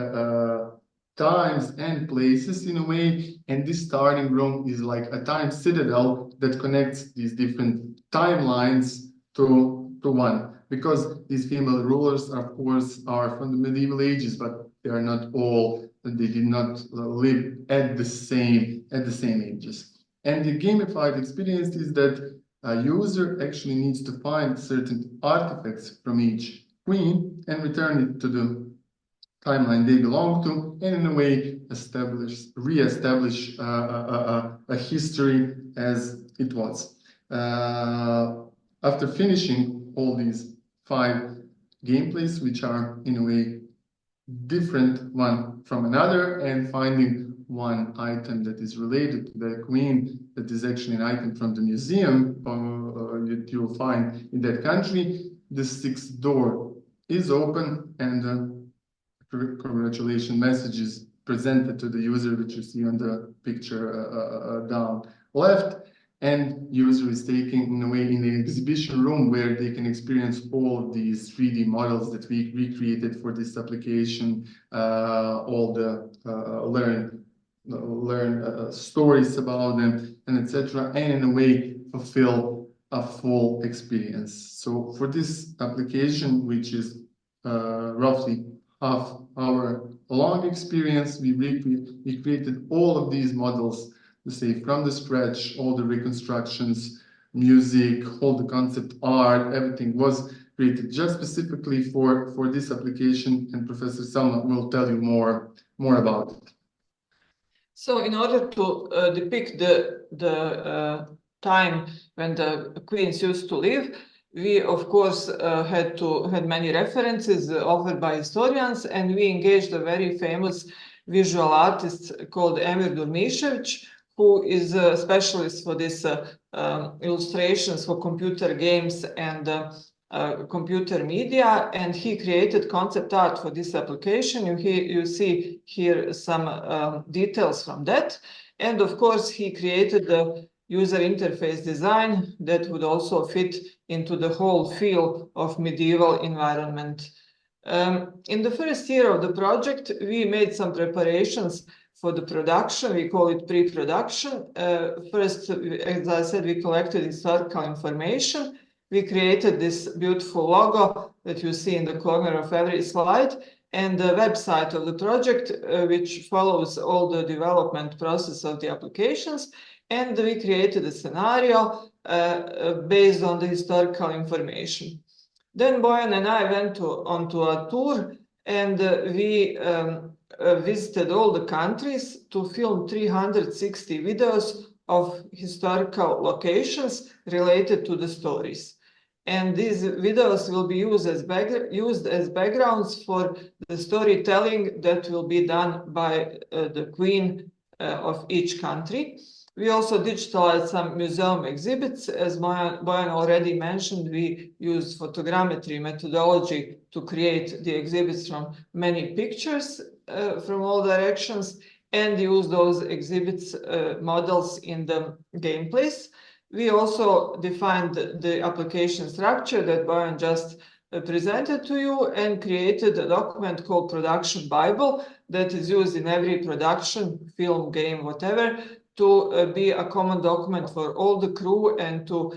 times and places in a way, and this starting room is like a time citadel that connects these different timelines to one, because these female rulers, of course, are from the medieval ages, but they are not all, they did not live at the same ages. And the gamified experience is that a user actually needs to find certain artifacts from each queen and return it to timeline they belong to, and in a way re-establish a history as it was. After finishing all these 5 gameplays, which are in a way different one from another, and finding one item that is related to the queen, that is actually an item from the museum that you'll find in that country, the 6th door is open, and congratulations message is presented to the user, which you see on the picture down left, and user is taken in a way in the exhibition room where they can experience all of these 3D models that we recreated for this application, all the learn stories about them, and etc., and in a way fulfill a full experience. So for this application, which is roughly half-hour long experience, we created all of these models, to say, from the scratch, all the reconstructions, music, all the concept art, everything was created just specifically for this application, and Professor Selma will tell you more about it. So in order to depict the time when the queens used to live, we of course had many references offered by historians, and we engaged a very famous visual artist called Emir Durmišević, who is a specialist for this illustrations for computer games and computer media, and he created concept art for this application. You see here some details from that, and of course he created the user interface design that would also fit into the whole feel of medieval environment. In the first year of the project, we made some preparations for the production. We call it pre-production. First, as I said, we collected historical information. We created this beautiful logo that you see in the corner of every slide, and the website of the project, which follows all the development process of the applications. And we created a scenario based on the historical information. Then Bojan and I went onto a tour, and we visited all the countries to film 360 videos of historical locations related to the stories. And these videos will be used as backgrounds for the storytelling that will be done by the queen of each country. We also digitalized some museum exhibits. As Bojan already mentioned, we use photogrammetry methodology to create the exhibits from many pictures from all directions, and use those exhibits models in the gameplays. We also defined the application structure that Bojan just presented to you, and created a document called Production Bible that is used in every production, film, game, whatever, to be a common document for all the crew, and to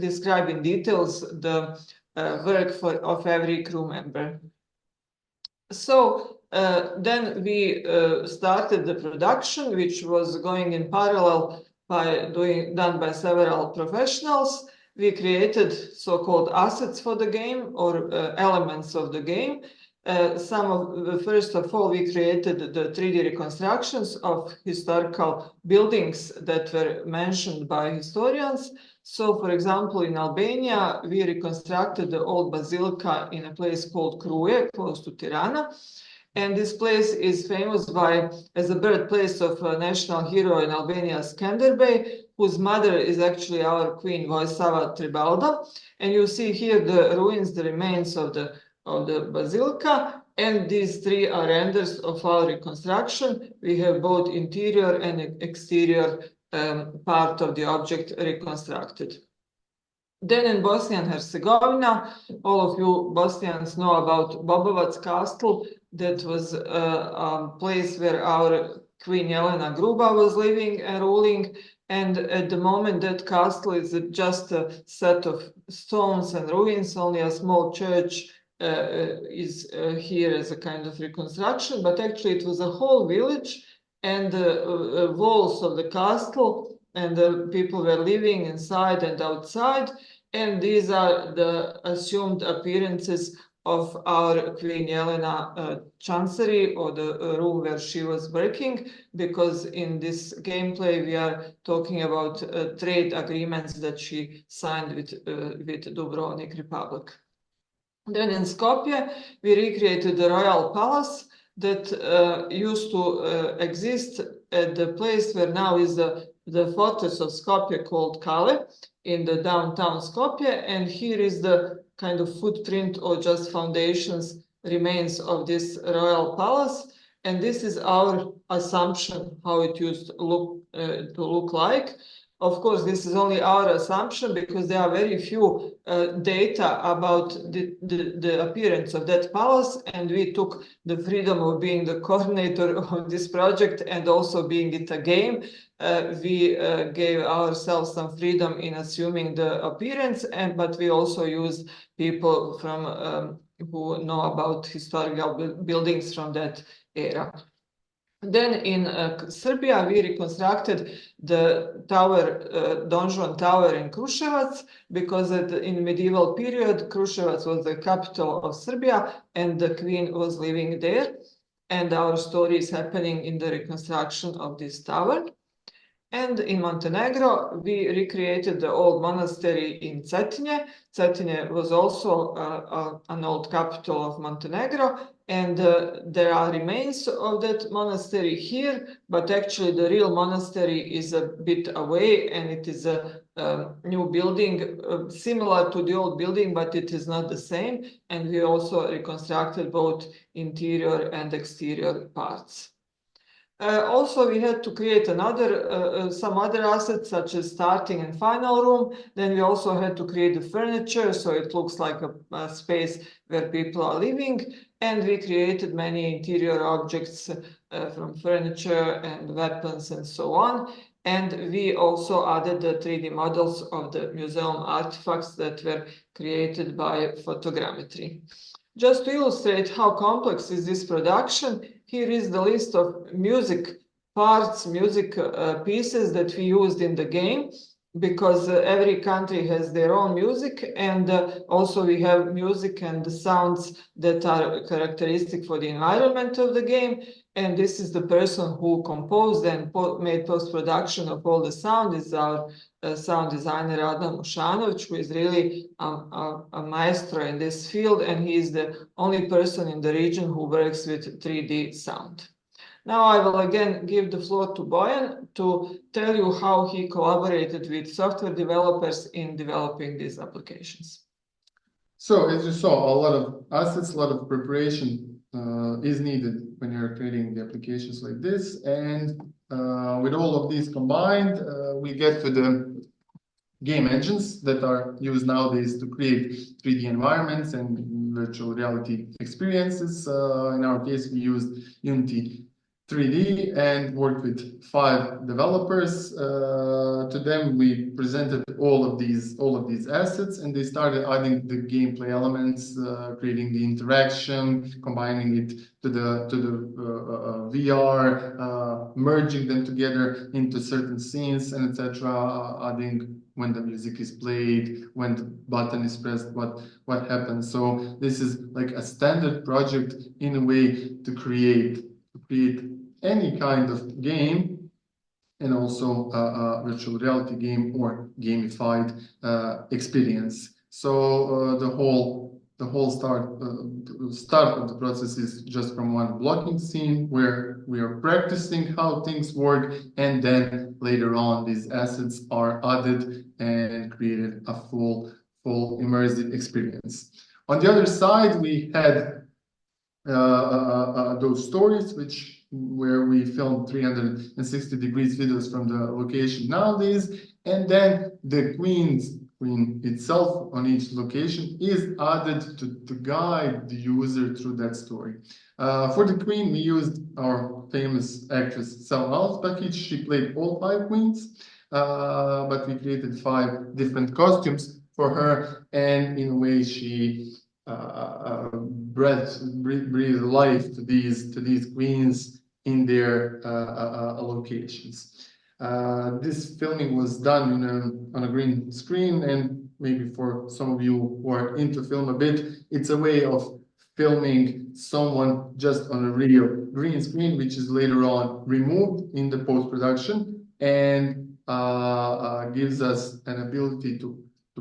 describe in details the work of every crew member. So then we started the production, which was going in parallel done by several professionals. We created so-called assets for the game, or elements of the game. First of all, we created the 3D reconstructions of historical buildings that were mentioned by historians. So, for example, in Albania, we reconstructed the old basilica in a place called Kruje, close to Tirana. And this place is famous as the birthplace of a national hero in Albania, Skanderbeg, whose mother is actually our queen, Vojsava Tribalda. And you see here the ruins, the remains of the basilica, and these 3 are renders of our reconstruction. We have both interior and exterior part of the object reconstructed. Then in Bosnia and Herzegovina, all of you Bosnians know about Bobovac Castle. That was a place where our Queen Jelena Gruba was living and ruling. And at the moment, that castle is just a set of stones and ruins. Only a small church is here as a kind of reconstruction. But actually, it was a whole village, and the walls of the castle, and the people were living inside and outside. And these are the assumed appearances of our Queen Jelena chancery, or the room where she was working, because in this gameplay we are talking about trade agreements that she signed with Dubrovnik Republic. Then in Skopje, we recreated the royal palace that used to exist at the place where now is the fortress of Skopje called Kale in the downtown Skopje. And here is the kind of footprint or just foundations remains of this royal palace. And this is our assumption how it used to look like. Of course, this is only our assumption because there are very few data about the appearance of that palace, and we took the freedom of being the coordinator of this project and also being it a game. We gave ourselves some freedom in assuming the appearance, but we also used people from who know about historical buildings from that era. Then in Serbia, we reconstructed the tower, Donjon Tower in Kruševac, because in medieval period, Kruševac was the capital of Serbia and the queen was living there. And our story is happening in the reconstruction of this tower. And in Montenegro, we recreated the old monastery in Cetinje. Cetinje was also an old capital of Montenegro, and there are remains of that monastery here, but actually the real monastery is a bit away, and it is a new building similar to the old building, but it is not the same. And we also reconstructed both interior and exterior parts. Also, we had to create some other assets, such as starting and final room. Then we also had to create the furniture, so it looks like a space where people are living. And we created many interior objects from furniture and weapons and so on. And we also added the 3D models of the museum artifacts that were created by photogrammetry. Just to illustrate how complex is this production, here is the list of music parts, music pieces that we used in the game, because every country has their own music, and also we have music and the sounds that are characteristic for the environment of the game. And this is the person who composed and made post-production of all the sound, is our sound designer Adam Ušanović, who is really a maestro in this field, and he is the only person in the region who works with 3D sound. Now I will again give the floor to Bojan to tell you how he collaborated with software developers in developing these applications. So as you saw, a lot of assets, a lot of preparation is needed when you're creating the applications like this. And with all of these combined, we get to the game engines that are used nowadays to create 3D environments and virtual reality experiences. In our case, we used Unity 3D and worked with 5 developers. To them, we presented all of these assets, and they started adding the gameplay elements, creating the interaction, combining it to the VR, merging them together into certain scenes, and etc. Adding when the music is played, when the button is pressed, what happens. So this is like a standard project in a way to create any kind of game, and also a virtual reality game or gamified experience. So the whole start of the process is just from one blocking scene where we are practicing how things work, and then later on these assets are added and created a full immersive experience. On the other side, we had those stories where we filmed 360 degrees videos from the location nowadays, and then the queen itself on each location is added to guide the user through that story. For the queen, we used our famous actress Selma. She played all 5 queens, but we created 5 different costumes for her, and in a way she breathe life to these queens in their locations. This filming was done on a green screen, and maybe for some of you who are into film a bit, it's a way of filming someone just on a real green screen, which is later on removed in the post-production and gives us an ability to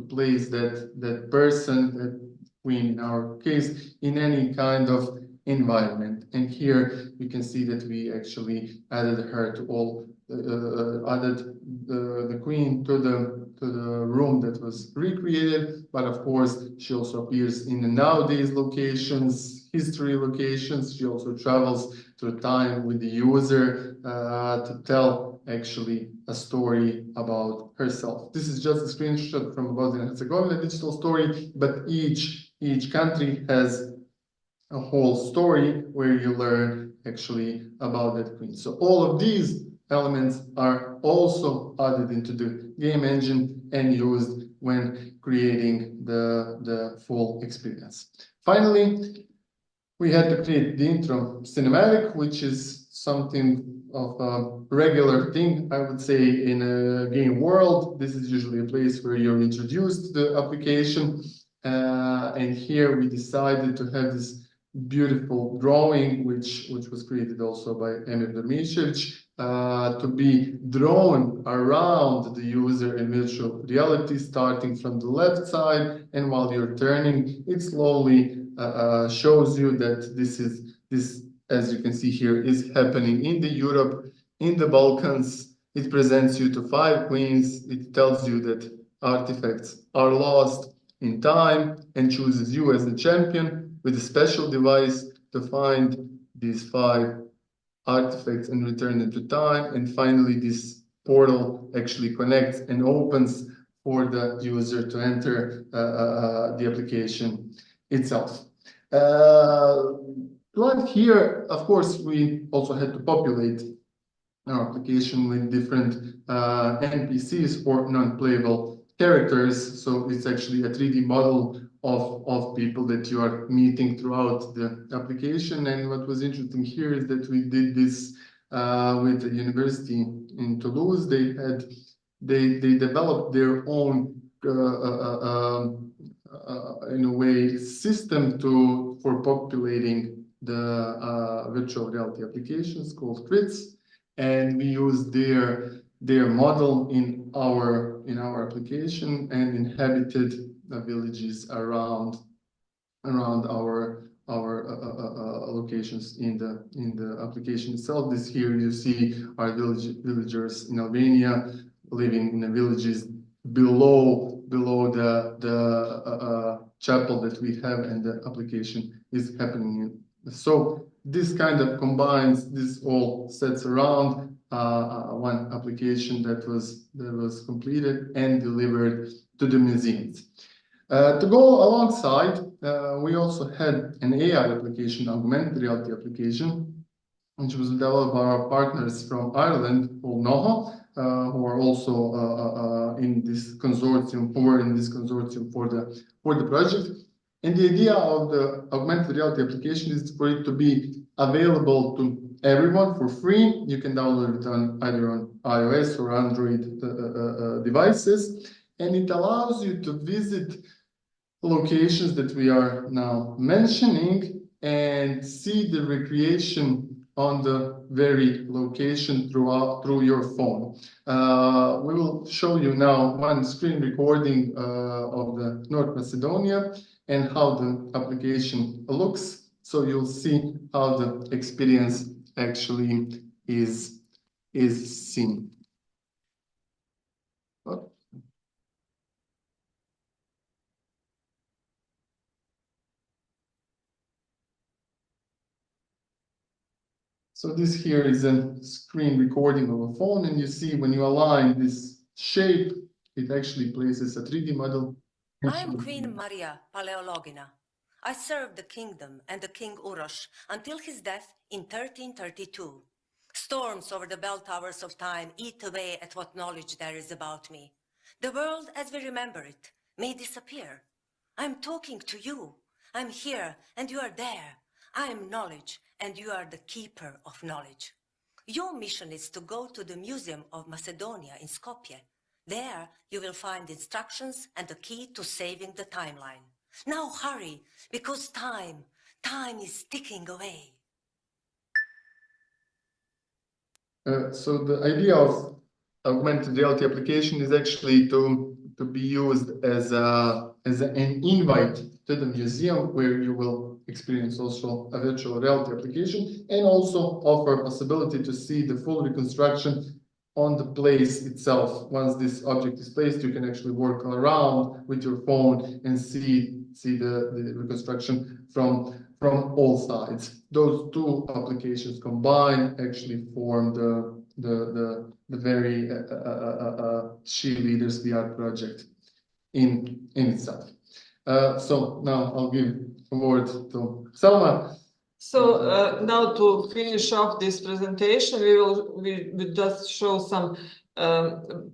place that person, that queen in our case, in any kind of environment. And here you can see that we actually added her to all, added the queen to the room that was recreated, but of course she also appears in the nowadays locations, history locations. She also travels through time with the user to tell actually a story about herself. This is just a screenshot from Bosnia and Herzegovina digital story, but each country has a whole story where you learn actually about that queen. So all of these elements are also added into the game engine and used when creating the full experience. Finally, we had to create the intro cinematic, which is something of a regular thing, I would say, in a game world. This is usually a place where you're introduced to the application. And here we decided to have this beautiful drawing, which was created also by Emir Mijatović, to be drawn around the user in virtual reality, starting from the left side, and while you're turning, it slowly shows you that this, as you can see here, is happening in the Europe, in the Balkans. It presents you to 5 queens. It tells you that artifacts are lost in time and chooses you as the champion with a special device to find these 5 artifacts and return them to time. And finally, this portal actually connects and opens for the user to enter the application itself. Like here, of course, we also had to populate our application with different NPCs or non-playable characters. So it's actually a 3D model of people that you are meeting throughout the application. And what was interesting here is that we did this with the university in Toulouse. They developed their own in a way system for populating the virtual reality applications called Crits, and we used their model in our application and inhabited villages around our locations in the application itself. This here you see our villagers in Albania living in the villages below the chapel that we have, and the application is happening in. So this kind of combines, this all sets around one application that was completed and delivered to the museums. To go alongside, we also had an AI application, augmented reality application, which was developed by our partners from Ireland called Noho, who are also in this consortium, for the project. And the idea of the augmented reality application is for it to be available to everyone for free. You can download it either on iOS or Android devices, and it allows you to visit locations that we are now mentioning and see the recreation on the very location through your phone. We will show you now one screen recording of the North Macedonia and how the application looks. So you'll see how the experience actually is seen. Oh. So this here is a screen recording of a phone, and you see when you align this shape, it actually places a 3D model. I am Queen Maria Paleologina. I served the kingdom and the King Uroš until his death in 1332. Storms over the bell towers of time eat away at what knowledge there is about me. The world as we remember it may disappear. I'm talking to you. I'm here and you are there. I am knowledge and you are the keeper of knowledge. Your mission is to go to the Museum of Macedonia in Skopje. There, you will find instructions and the key to saving the timeline. Now hurry, because time is ticking away. So the idea of augmented reality application is actually to be used as an invite to the museum, where you will experience also a virtual reality application, and also offer possibility to see the full reconstruction on the place itself. Once this object is placed, you can actually work around with your phone and see the reconstruction from all sides. Those two applications combined actually form the very SHELeadersVR project in itself. So now I'll give a word to Selma. So now to finish off this presentation, we will just show some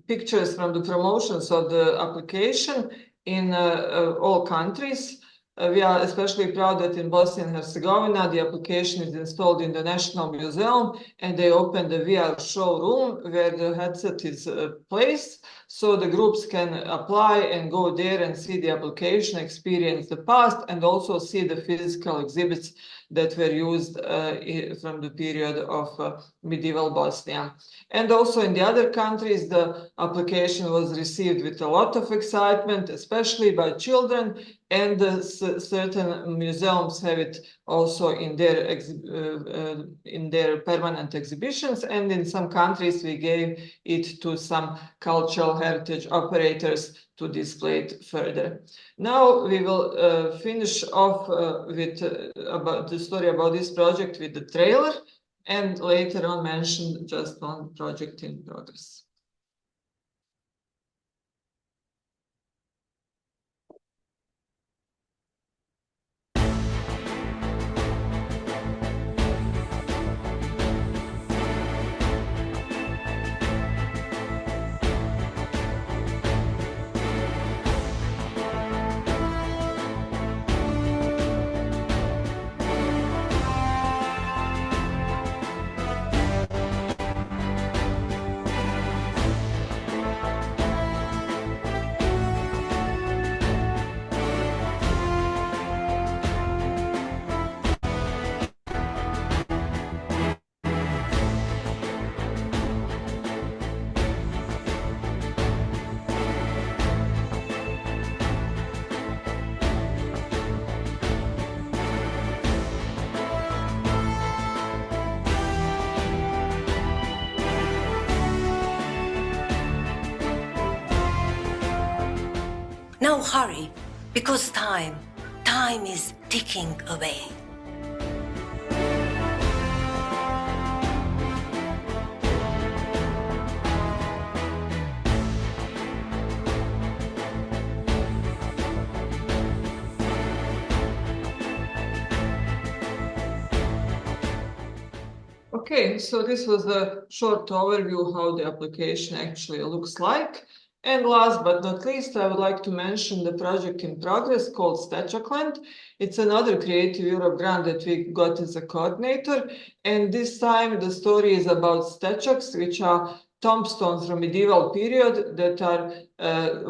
pictures from the promotions of the application in all countries. We are especially proud that in Bosnia and Herzegovina, the application is installed in the National Museum, and they opened the VR showroom where the headset is placed. So the groups can apply and go there and see the application, experience the past, and also see the physical exhibits that were used from the period of medieval Bosnia. And also in the other countries, the application was received with a lot of excitement, especially by children, and certain museums have it also in their permanent exhibitions, and in some countries we gave it to some cultural heritage operators to display it further. Now we will finish off with about the story about this project with the trailer, and later on mention just one project in progress. Now hurry, because time is ticking away. Okay, so this was a short overview how the application actually looks like. And last but not least, I would like to mention the project in progress called Stečakland. It's another Creative Europe grant that we got as a coordinator. And this time the story is about stečaks, which are tombstones from medieval period that are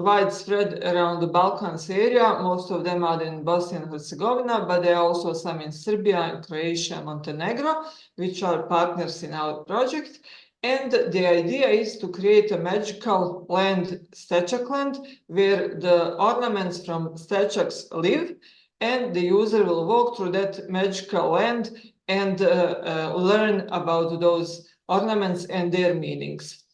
widespread around the Balkans area. Most of them are in Bosnia and Herzegovina, but there are also some in Serbia, Croatia, and Montenegro, which are partners in our project. And the idea is to create a magical land, Stečakland, where the ornaments from stečaks live, and the user will walk through that magical land and learn about those ornaments and their meanings.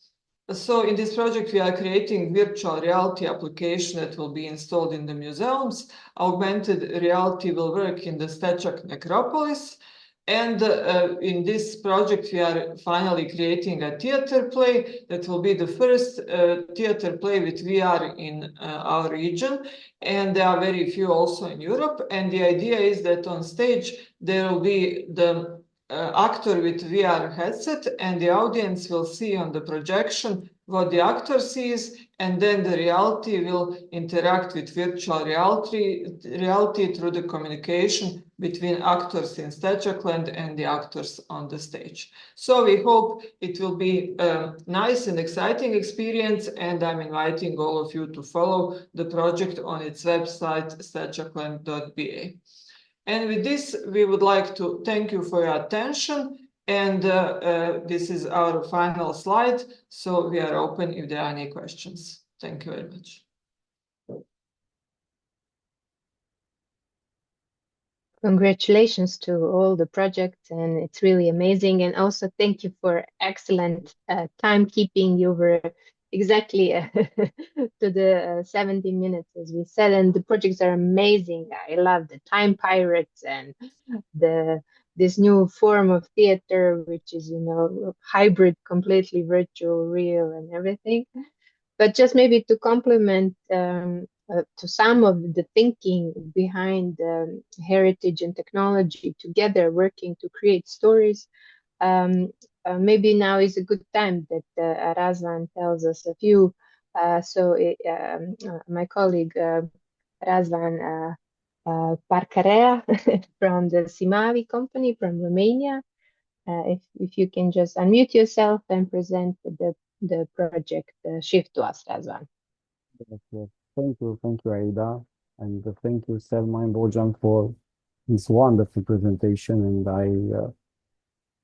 So in this project, we are creating virtual reality application that will be installed in the museums. Augmented reality will work in the Stečak necropolis. And in this project, we are finally creating a theater play that will be the first theater play with VR in our region. And there are very few also in Europe. And the idea is that on stage, there will be the actor with VR headset, and the audience will see on the projection what the actor sees, and then the reality will interact with virtual reality through the communication between actors in Stegakland and the actors on the stage. So we hope it will be a nice and exciting experience, and I'm inviting all of you to follow the project on its website, stegakland.ba. And with this, we would like to thank you for your attention. And this is our final slide. So we are open if there are any questions. Thank you very much. Congratulations to all the projects, and it's really amazing. And also thank you for excellent timekeeping. You were exactly to the 70 minutes, as we said, and the projects are amazing. I love the time pirates and this new form of theater, which is, hybrid, completely virtual, real, and everything. But just maybe to complement to some of the thinking behind heritage and technology together, working to create stories, maybe now is a good time that Razvan tells us a few. My colleague Razvan Parcarea from the Simavi company from Romania, if you can just unmute yourself and present the project Shift to us, Razvan. Yes. Thank you, Aida, and thank you, Selma and Bojan, for this wonderful presentation. And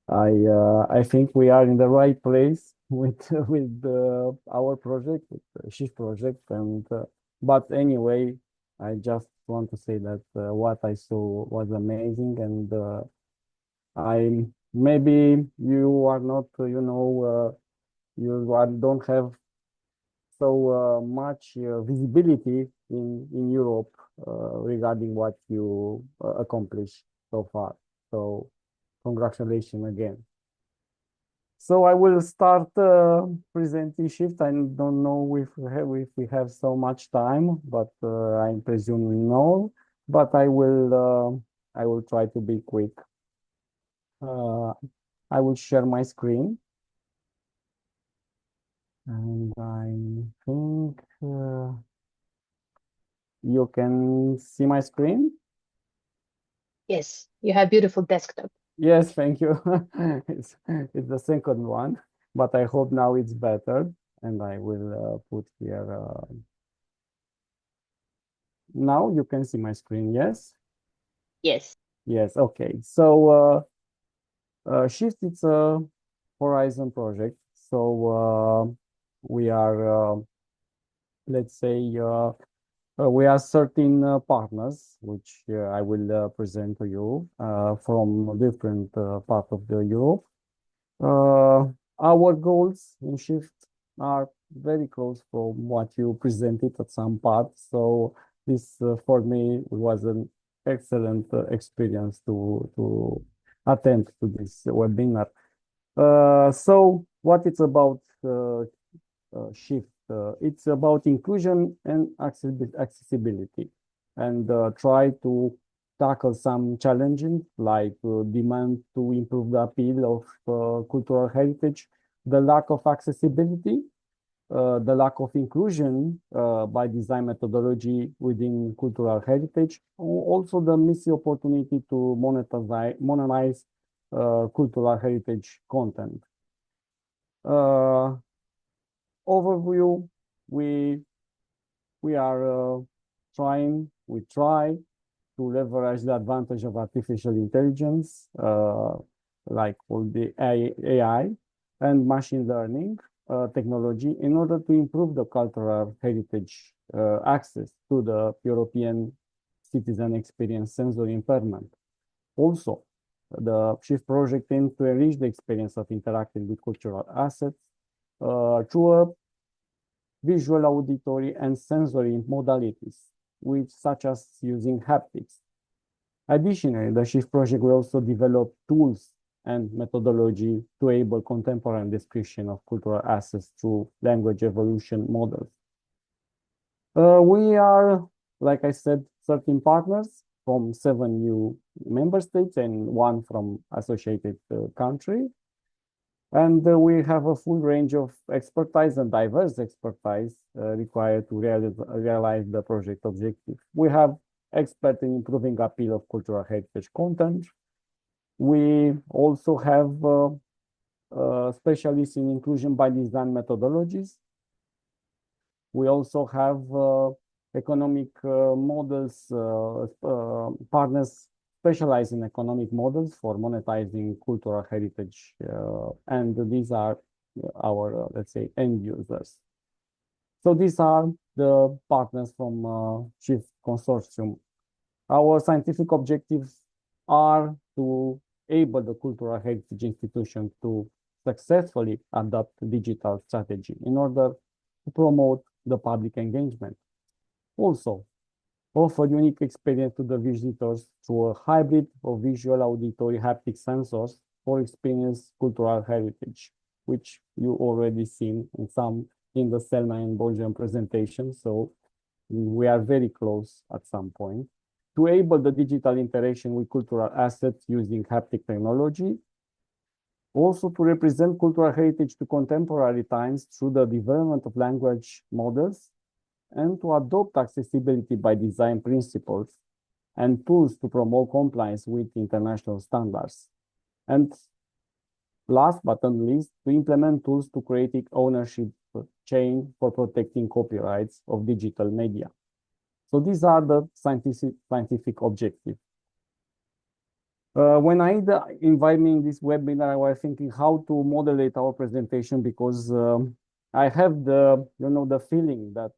I think we are in the right place with our project, with the Shift project. And but anyway, I just want to say that what I saw was amazing, and maybe you are not, don't have so much visibility in Europe regarding what you accomplished so far. So congratulations again. So I will start presenting Shift. I don't know if we have so much time, but I presume no. But I will try to be quick. I will share my screen. And I think you can see my screen. Yes, you have beautiful desktop. Yes, thank you. It's the second one, but I hope now it's better. And I will put here. Now you can see my screen, yes? Yes. Yes, okay. So Shift, it's a Horizon project. So we are, let's say, we are 13 partners, which I will present to you from different parts of the Europe. Our goals in Shift are very close from what you presented at some part. So this for me was an excellent experience to attend to this webinar. So what it's about Shift? It's about inclusion and accessibility, and try to tackle some challenges like demand to improve the appeal of cultural heritage, the lack of accessibility, the lack of inclusion by design methodology within cultural heritage, also the missing opportunity to monetize cultural heritage content. Overview, we try to leverage the advantage of artificial intelligence, like all the AI and machine learning technology, in order to improve the cultural heritage access to the European citizen experience sensory impairment. Also, the Shift project aims to enrich the experience of interacting with cultural assets through a visual, auditory, and sensory modalities, such as using haptics. Additionally, the Shift project will also develop tools and methodology to enable contemporary description of cultural assets through language evolution models. We are, like I said, 13 partners from 7 new member states and 1 from associated country. And we have a full range of expertise and diverse expertise required to realize the project objective. We have experts in improving appeal of cultural heritage content. We also have specialists in inclusion by design methodologies. We also have economic models, partners specialize in economic models for monetizing cultural heritage, and these are our, let's say, end users. So these are the partners from SHIFT Consortium. Our scientific objectives are to enable the cultural heritage institution to successfully adopt digital strategy in order to promote the public engagement. Also, offer unique experience to the visitors through a hybrid of visual, auditory, haptic sensors for experience cultural heritage, which you already seen in the Selma and Bojan presentation. So we are very close at some point. To enable the digital interaction with cultural assets using haptic technology, also to represent cultural heritage to contemporary times through the development of language models, and to adopt accessibility by design principles and tools to promote compliance with international standards. And last but not least, to implement tools to create ownership chain for protecting copyrights of digital media. So these are the scientific objectives. When I invite me in this webinar, I was thinking how to moderate our presentation, because I have the feeling that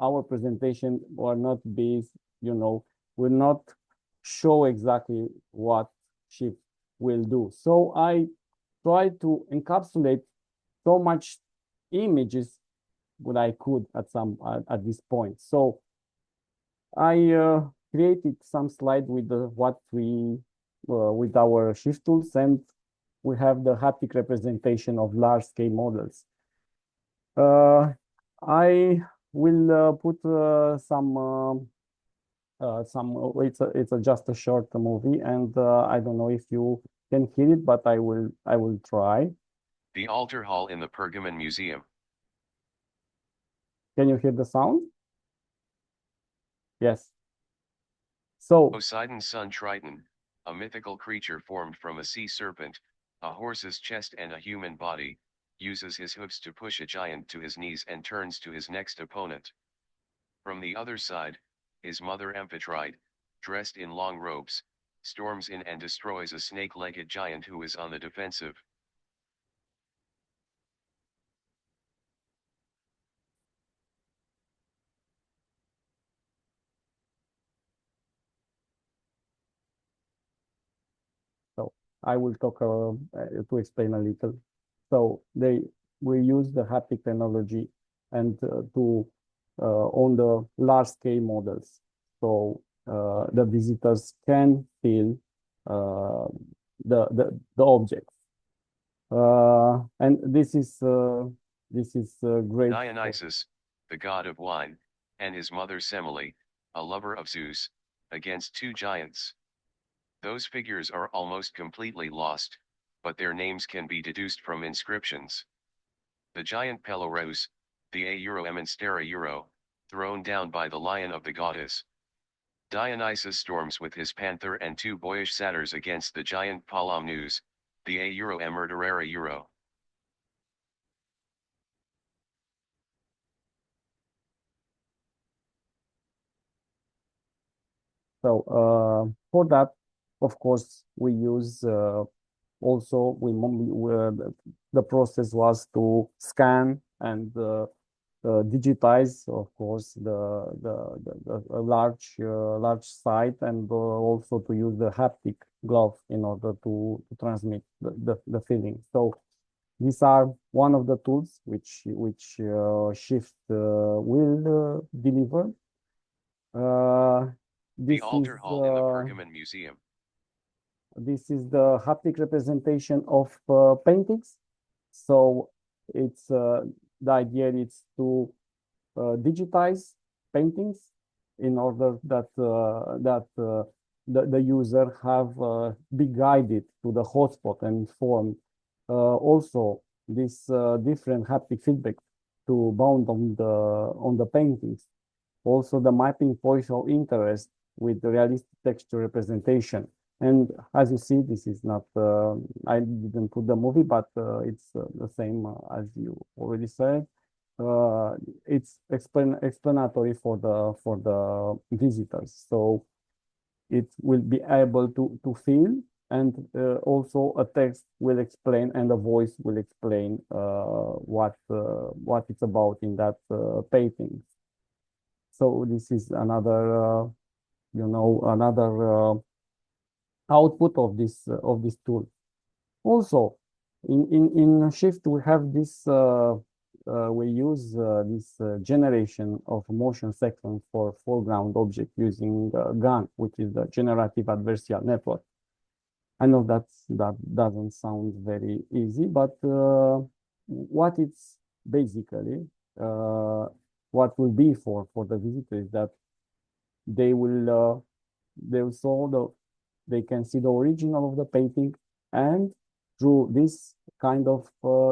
our presentation will not be, will not show exactly what SHIFT will do. So I try to encapsulate so much images what I could at this point. So I created some slide with with our SHIFT tools, and we have the haptic representation of large-scale models. I will put it's just a short movie, and I don't know if you can hear it, but I will try. The altar hall in the Pergamon Museum. Can you hear the sound? Yes. So Poseidon's son Triton, a mythical creature formed from a sea serpent, a horse's chest and a human body, uses his hooves to push a giant to his knees and turns to his next opponent. From the other side, his mother Amphitrite, dressed in long robes, storms in and destroys a snake-legged giant who is on the defensive. So I will talk to explain a little. So we use the haptic technology and to on the large scale models. So the visitors can feel the objects. And this is great. Dionysus, the god of wine, and his mother Semele, a lover of Zeus, against two giants. Those figures are almost completely lost, but their names can be deduced from inscriptions. The giant Pelorus, the Euro, thrown down by the lion of the goddess. Dionysus storms with his panther and two boyish satyrs against the giant Polymnus, the Euro. So for that, of course, we use also the process was to scan and digitize, of course, the large site, and also to use the haptic glove in order to transmit the feeling. So these are one of the tools which SHIFT will deliver. The altar hall in the Pergamon Museum. This is the haptic representation of paintings. So it's the idea is to digitize paintings in order that the user have be guided to the hotspot and informed also this different haptic feedback to bound on the paintings. Also the mapping points of interest with the realistic texture representation. And as you see, this is not, I didn't put the movie, but it's the same as you already said. It's explanatory for the visitors. So it will be able to feel, and also a text will explain and a voice will explain what it's about in that painting. So this is another, another output of this tool. Also, in Shift we have this. We use this generation of motion sequence for foreground object using GAN, which is the Generative Adversarial Network. I know that doesn't sound very easy, but what it's basically, what will be for the visitor is that they can see the original of the painting, and through this kind of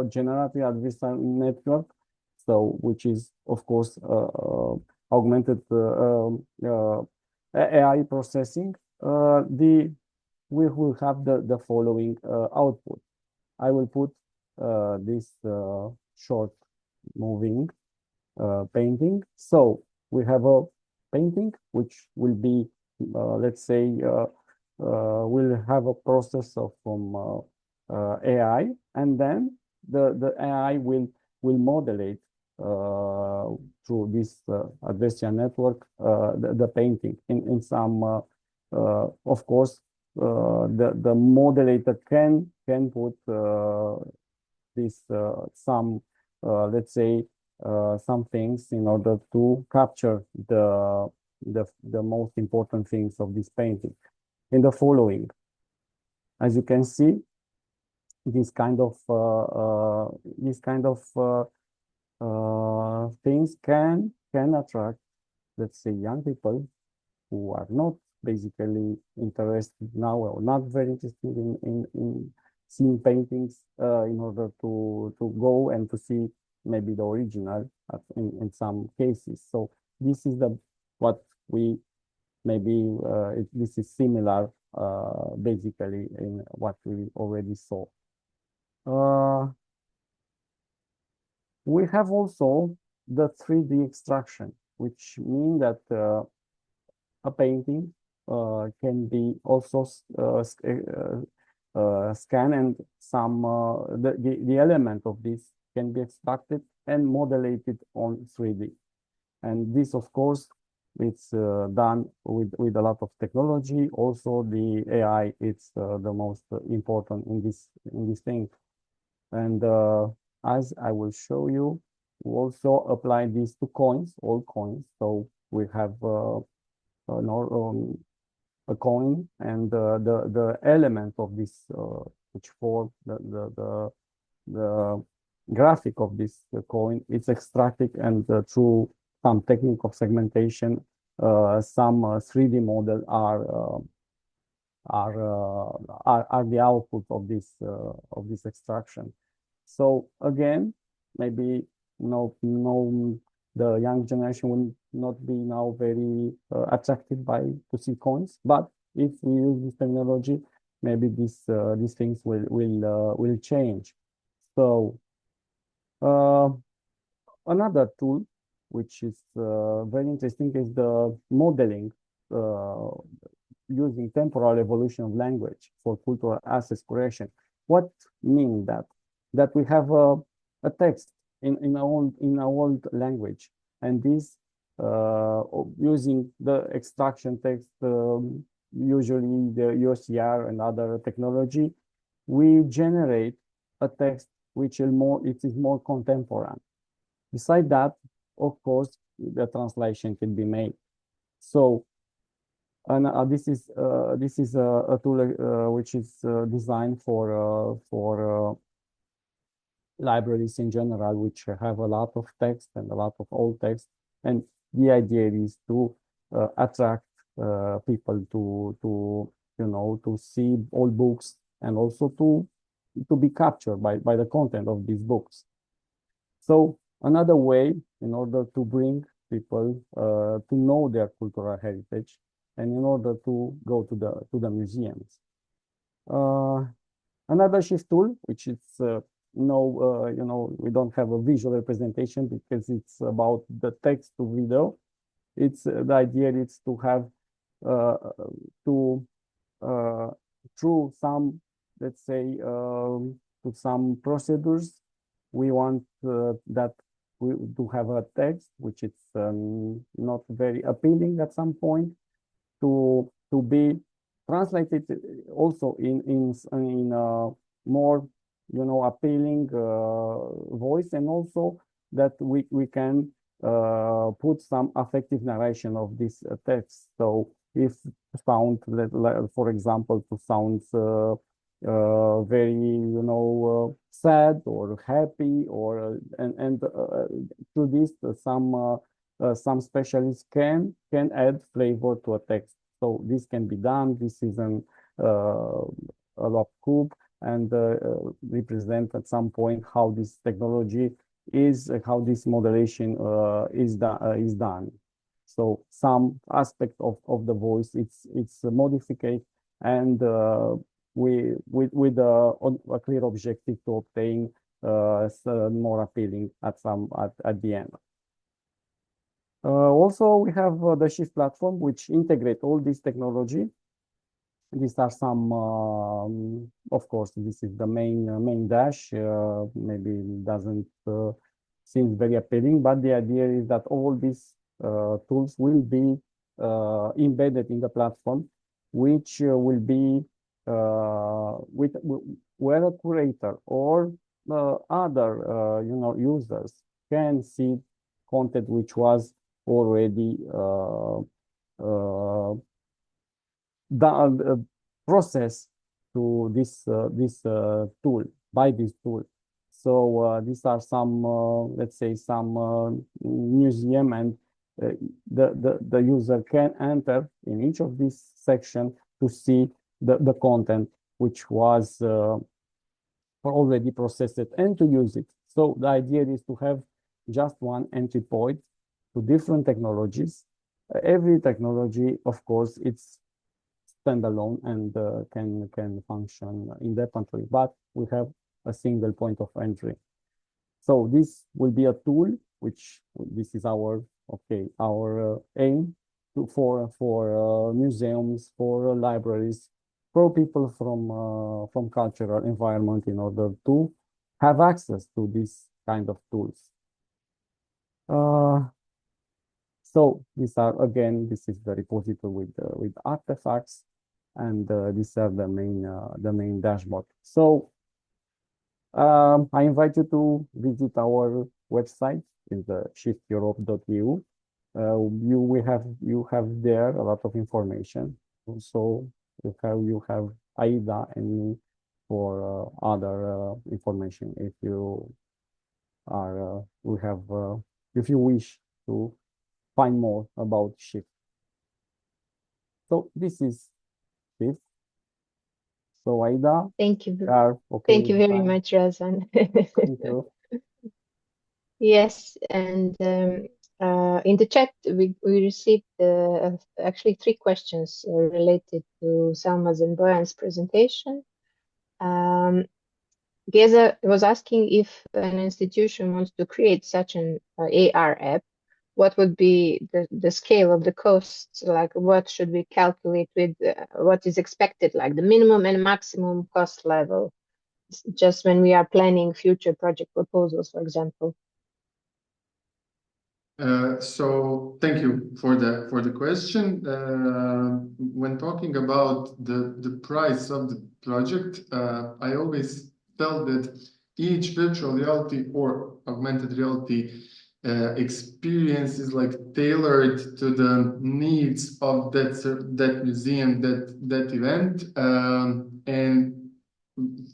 generative adversarial network, so which is of course augmented AI processing, we will have the following output. I will put this short moving painting. So we have a painting which will be, let's say, we'll have a process of from AI, and then the AI will modulate through this adversarial network the painting in some of course the modulator can put this some let's say some things in order to capture the most important things of this painting in the following. As you can see, this kind of things can attract, let's say, young people who are not basically interested now or not very interested in seeing paintings in order to go and to see maybe the original in some cases. So this is what we maybe this is similar basically in what we already saw. We have also the 3D extraction, which means that a painting can be also scanned, and some the element of this can be extracted and modulated on 3D. And this, of course, it's done with a lot of technology. Also, the AI is the most important in this thing. And as I will show you, we also apply this to coins, all coins. So we have a coin, and the element of this, which form the graphic of this coin, is extracted, and through some technique of segmentation, some 3D model are the output of this extraction. So again, maybe the young generation will not be now very attracted to see coins, but if we use this technology, maybe these things will change. So another tool which is very interesting is the modeling using temporal evolution of language for cultural access creation. What means that? That we have a text in our old language, and this using the extraction text, usually the USCR and other technology, we generate a text which is more contemporary. Beside that, of course, the translation can be made. So, and this is a tool which is designed for libraries in general, which have a lot of text and a lot of old text, and the idea is to attract people to see old books, and also to to be captured by the content of these books. So another way in order to bring people to know their cultural heritage and in order to go to the museums. Another shift tool, which is we don't have a visual representation because it's about the text to video. It's the idea is to have through some, let's say, to some procedures, we want that we to have a text which is not very appealing at some point to be translated also in more appealing voice, and also that we can put some affective narration of this text. So if sound, for example, to sounds very sad or happy, or and to this some specialists can add flavor to a text. So this can be done. This is a log cube and represent at some point how this technology is, how this modulation is done. So some aspect of the voice it's modified, and with a clear objective to obtain more appealing at the end. Also, we have the Shift platform, which integrate all this technology. These are some, of course, this is the main dash. Maybe it doesn't seem very appealing, but the idea is that all these tools will be embedded in the platform, which will be where a curator or other users can see content which was already processed to this tool by this tool. So these are some, let's say, some museum, and the user can enter in each of these sections to see the content which was already processed and to use it. So the idea is to have just one entry point to different technologies. Every technology, of course, it's standalone and can function independently, but we have a single point of entry. So this will be a tool which this is our aim for museums, for libraries, for people from cultural environment, in order to have access to this kind of tools. So these are, again, this is the repository with artifacts, and these are the main dashboard. So I invite you to visit our website, in the shifteurope.eu. You have there a lot of information. Also, you have AIDA and me for other information if you are if you wish to find more about Shift. So this is Shift. So AIDA, thank you. Okay, thank you very much, Razan. Thank you. Yes, and in the chat we received actually 3 questions related to Selma's and Bojan's presentation. Geza was asking if an institution wants to create such an AR app, what would be the scale of the costs? Like, what should we calculate with? What is expected, like the minimum and maximum cost level, just when we are planning future project proposals, for example? So thank you for the question. When talking about the price of the project, I always felt that each virtual reality or augmented reality experience is like tailored to the needs of that museum, that event, and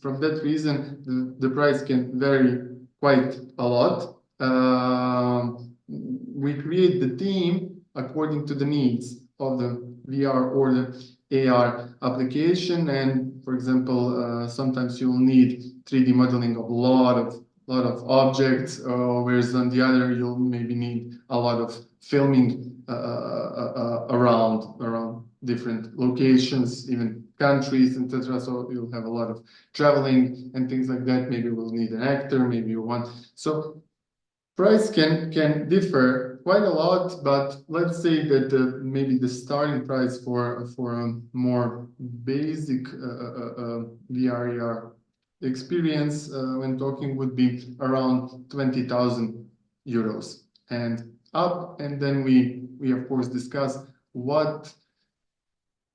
from that reason, the price can vary quite a lot. We create the theme according to the needs of the VR or the AR application. And for example, sometimes you'll need 3D modeling of a lot of objects, whereas on the other you'll maybe need a lot of filming around different locations, even countries, etc. So you'll have a lot of traveling and things like that. Maybe we'll need an actor, maybe you want. So price can differ quite a lot, but let's say that maybe the starting price for a more basic VR AR experience when talking would be around 20,000 euros and up. And then we of course discuss what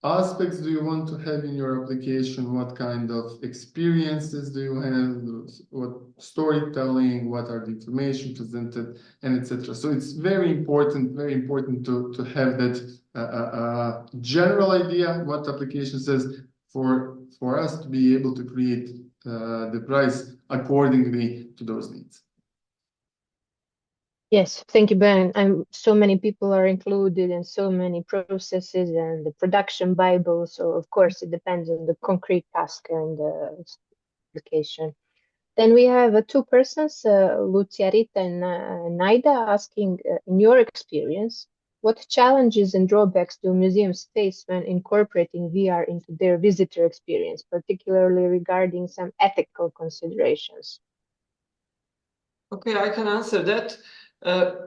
aspects do you want to have in your application, what kind of experiences do you have, what storytelling, what are the information presented, and etc. So it's very important to have that general idea what application says for us to be able to create the price accordingly to those needs. Yes, thank you, Ben. So many people are included in so many processes and the production Bible. So of course it depends on the concrete task and the application. Then we have two persons, Lucia Rita and Naida, asking, in your experience, what challenges and drawbacks do museums face when incorporating VR into their visitor experience, particularly regarding some ethical considerations? Okay, I can answer that.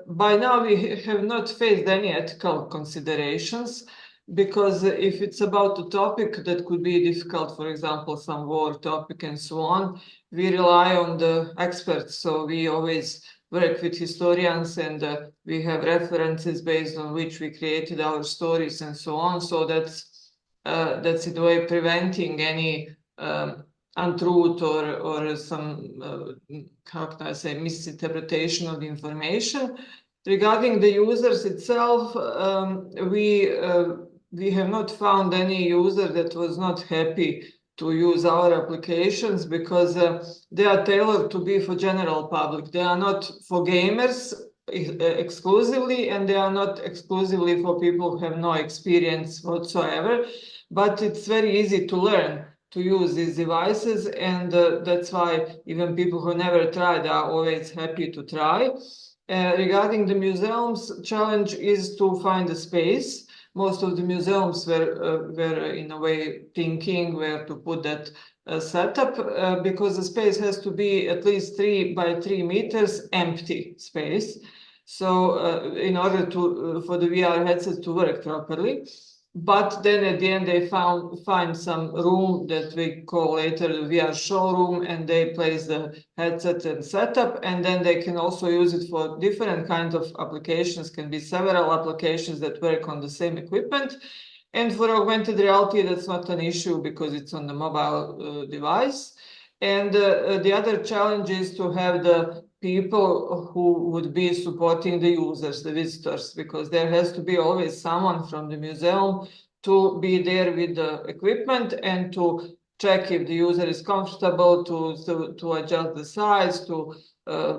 By now, we have not faced any ethical considerations, because if it's about a topic that could be difficult, for example, some war topic and so on, we rely on the experts. So we always work with historians, and we have references based on which we created our stories and so on. So that's in a way preventing any untruth or some, how can I say, misinterpretation of the information. Regarding the users itself, we have not found any user that was not happy to use our applications, because they are tailored to be for general public. They are not for gamers exclusively, and they are not exclusively for people who have no experience whatsoever. But it's very easy to learn to use these devices, and that's why even people who never tried are always happy to try. Regarding the museums, challenge is to find a space. Most of the museums were in a way thinking where to put that setup, because the space has to be at least 3 by 3 meters empty space. So in order for the VR headset to work properly. But then at the end they find some room that we call later the VR showroom, and they place the headset and setup, and then they can also use it for different kinds of applications. Can be several applications that work on the same equipment. And for augmented reality, that's not an issue because it's on the mobile device. And the other challenge is to have the people who would be supporting the users, the visitors, because there has to be always someone from the museum to be there with the equipment and to check if the user is comfortable, to adjust the size, to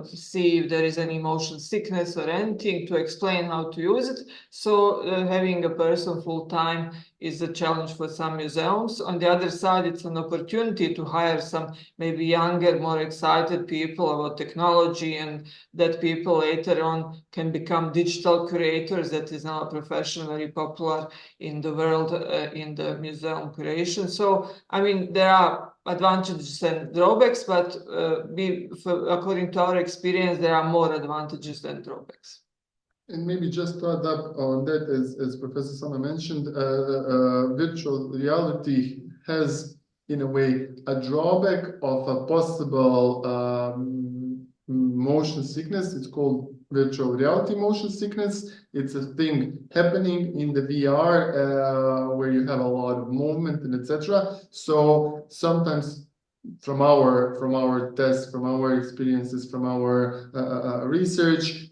see if there is any motion sickness or anything, to explain how to use it. So having a person full time is a challenge for some museums. On the other side, it's an opportunity to hire some maybe younger, more excited people about technology, and that people later on can become digital curators. That is now a profession very popular in the world in the museum curation. So, I mean, there are advantages and drawbacks, but according to our experience, there are more advantages than drawbacks. And maybe just to add up on that, as Professor Selma mentioned, virtual reality has, in a way, a drawback of a possible motion sickness. It's called virtual reality motion sickness. It's a thing happening in the VR where you have a lot of movement and etc. So sometimes from our tests, from our experiences, from our research,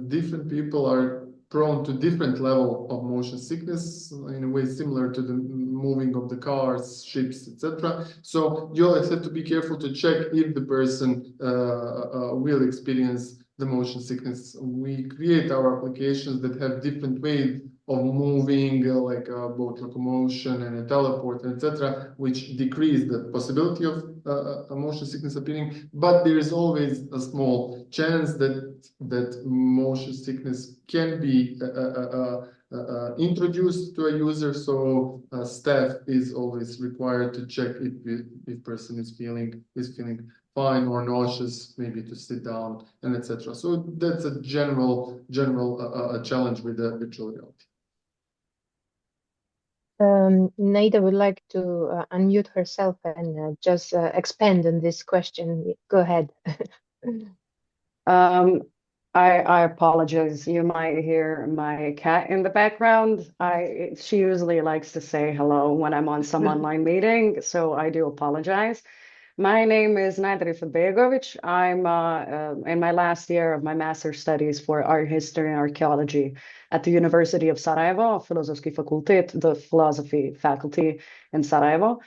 different people are prone to different level of motion sickness, in a way similar to the moving of the cars, ships, etc. So you always have to be careful to check if the person will experience the motion sickness. We create our applications that have different ways moving, like boat locomotion and a teleport, etc., which decrease the possibility of motion sickness appearing. But there is always a small chance that motion sickness can be introduced to a user. So staff is always required to check if person is feeling fine or nauseous, maybe to sit down and etc. So that's a general challenge with the virtual reality. Naida would like to unmute herself and just expand on this question. Go ahead. I apologize. You might hear my cat in the background. She usually likes to say hello when I'm on some online meeting, so I do apologize. My name is Vladarice Balkana. I'm in my last year of my master's studies for art history and archaeology at the University of Sarajevo, Filozofski fakultet, the philosophy faculty in Sarajevo.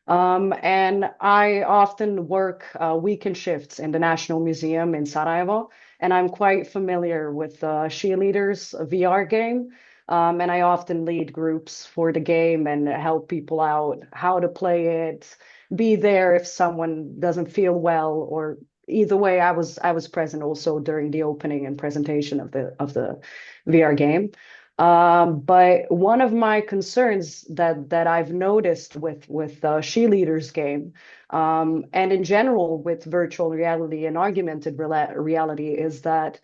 And I often work weekend shifts in the National Museum in Sarajevo, and I'm quite familiar with the SHELeadersVR game. And I often lead groups for the game and help people out how to play it, be there if someone doesn't feel well, or either way, I was present also during the opening and presentation of the VR game. But one of my concerns that I've noticed with the SHELeaders game, and in general with virtual reality and augmented reality, is that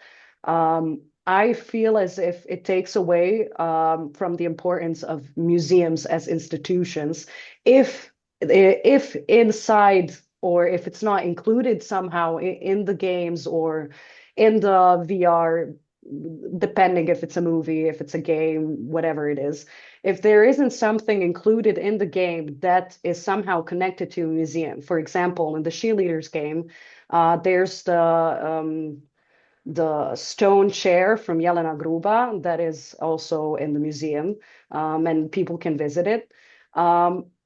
I feel as if it takes away from the importance of museums as institutions if inside, or if it's not included somehow in the games or in the VR, depending if it's a movie, if it's a game, whatever it is, if there isn't something included in the game that is somehow connected to a museum. For example, in the SHELeaders game, there's the stone chair from Jelena Gruba that is also in the museum, and people can visit it.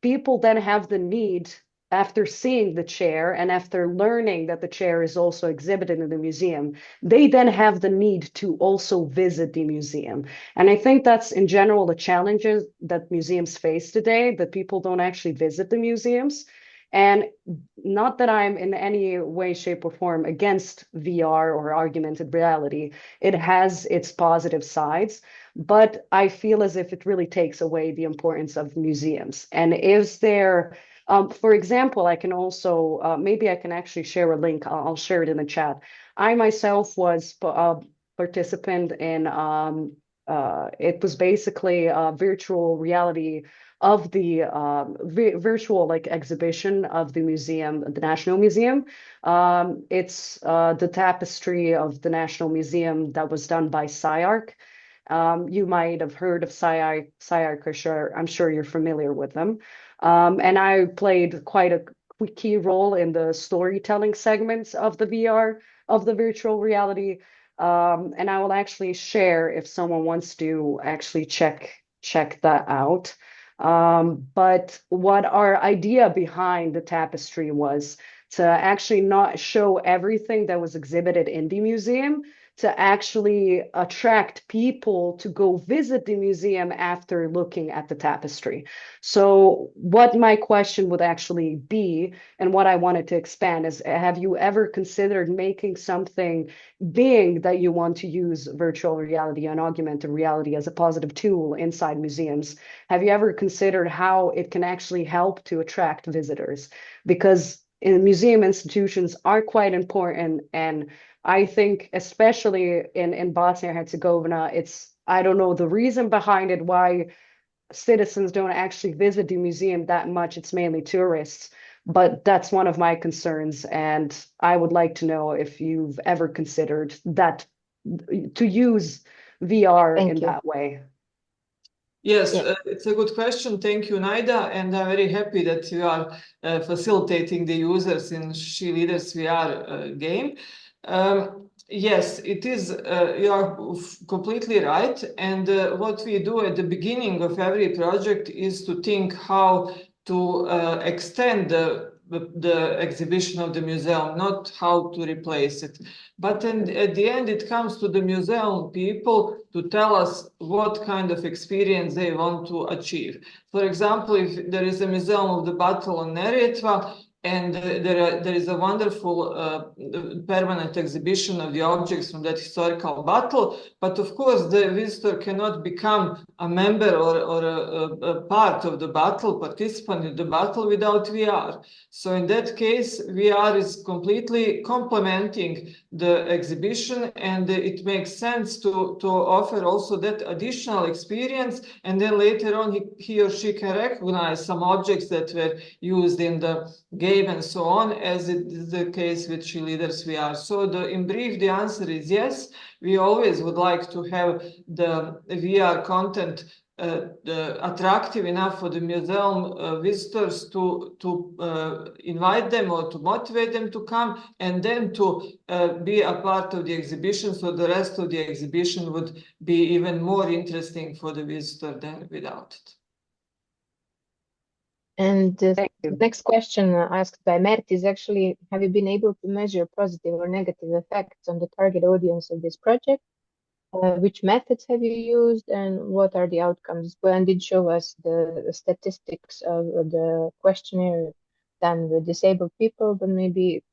People then have the need, after seeing the chair and after learning that the chair is also exhibited in the museum, they then have the need to also visit the museum. And I think that's in general the challenges that museums face today, that people don't actually visit the museums. And not that I'm in any way, shape, or form against VR or augmented reality. It has its positive sides, but I feel as if it really takes away the importance of museums. And is there, for example, I can also, maybe I can actually share a link. I'll share it in the chat. I myself was a participant in, it was basically a virtual reality of the virtual exhibition of the museum, the National Museum. It's the tapestry of the National Museum that was done by SciArc. You might have heard of SciArc, I'm sure you're familiar with them. And I played quite a key role in the storytelling segments of the VR, of the virtual reality. And I will actually share if someone wants to actually check that out. But what our idea behind the tapestry was to actually not show everything that was exhibited in the museum, to actually attract people to go visit the museum after looking at the tapestry. So what my question would actually be, and what I wanted to expand is, have you ever considered making something, being that you want to use virtual reality and augmented reality as a positive tool inside museums, have you ever considered how it can actually help to attract visitors? Because museum institutions are quite important, and I think especially in Bosnia and Herzegovina, I don't know the reason behind it, why citizens don't actually visit the museum that much. It's mainly tourists, but that's one of my concerns. And I would like to know if you've ever considered that, to use VR in that way. Yes, it's a good question. Thank you, Naida. And I'm very happy that you are facilitating the users in SHELeadersVR game. Yes, it is. You are completely right. And what we do at the beginning of every project is to think how to extend the the exhibition of the museum, not how to replace it. But then at the end, it comes to the museum people to tell us what kind of experience they want to achieve. For example, if there is a museum of the battle on Neretva, and there is a wonderful permanent exhibition of the objects from that historical battle. But of course, the visitor cannot become a member or a part of the battle, participant in the battle without VR. So in that case, VR is completely complementing the exhibition, and it makes sense to offer also that additional experience. And then later on, he or she can recognize some objects that were used in the game and so on, as it is the case with SHELeadersVR. So in brief, the answer is yes. We always would like to have the VR content attractive enough for the museum visitors to invite them or to motivate them to come, and then to be a part of the exhibition, so the rest of the exhibition would be even more interesting for the visitor than without it. And the next question asked by Mert is actually, have you been able to measure positive or negative effects on the target audience of this project? Which methods have you used, and what are the outcomes? Bojan did show us the statistics of the questionnaire done with disabled people, but maybe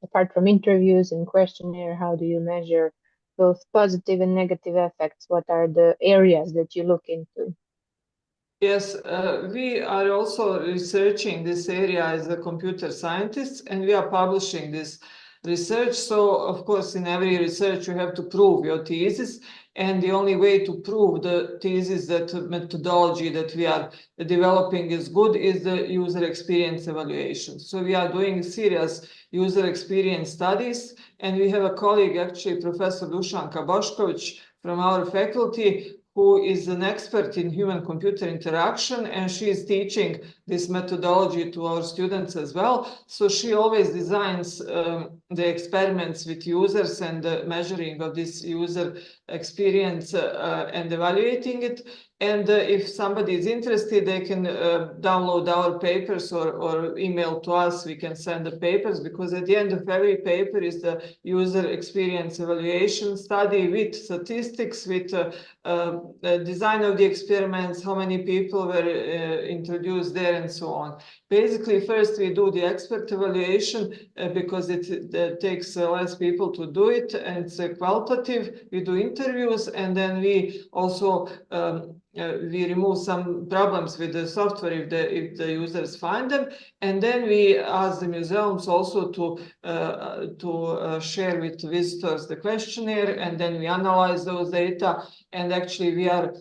apart from interviews and questionnaire, how do you measure both positive and negative effects? What are the areas that you look into? Yes, we are also researching this area as a computer scientists, and we are publishing this research. So, of course, in every research, you have to prove your thesis. And the only way to prove the thesis, that methodology that we are developing is good, is the user experience evaluation. So we are doing serious user experience studies. And we have a colleague, actually, Professor Dušanka Bošković from our faculty, who is an expert in human-computer interaction, and she is teaching this methodology to our students as well. So she always designs the experiments with users and the measuring of this user experience and evaluating it. And if somebody is interested, they can download our papers or email to us. We can send the papers, because at the end of every paper is the user experience evaluation study with statistics, with design of the experiments, how many people were introduced there, and so on. Basically, first we do the expert evaluation because it takes less people to do it, and it's qualitative. We do interviews, and then we also we remove some problems with the software if the users find them, and then we ask the museums also to share with visitors the questionnaire, and then we analyze those data, and actually we are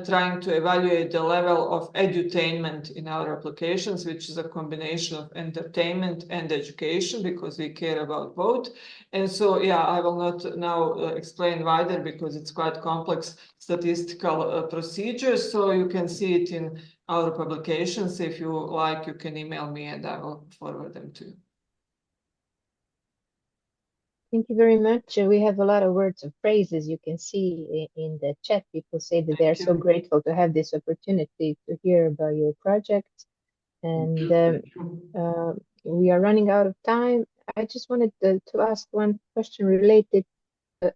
trying to evaluate the level of edutainment in our applications, which is a combination of entertainment and education, because we care about both. And so, yeah, I will not now explain wider, because it's quite complex statistical procedures. So you can see it in our publications. If you like, you can email me and I will forward them to you. Thank you very much. We have a lot of words of praises. You can see in the chat, people say that they are so grateful to have this opportunity to hear about your project. And we are running out of time. I just wanted to ask one question related.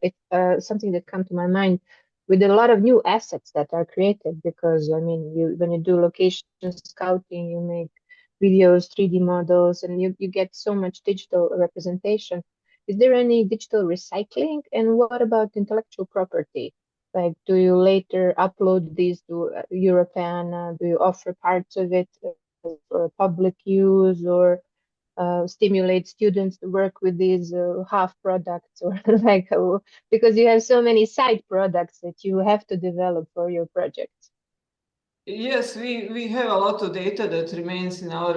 It's something that comes to my mind with a lot of new assets that are created, because I mean, when you do location scouting, you make videos, 3D models, and you get so much digital representation. Is there any digital recycling? And what about intellectual property? Like, do you later upload these to Europeana? Do you offer parts of it for public use, or stimulate students to work with these half products, or like, because you have so many side products that you have to develop for your projects? Yes, we have a lot of data that remains in our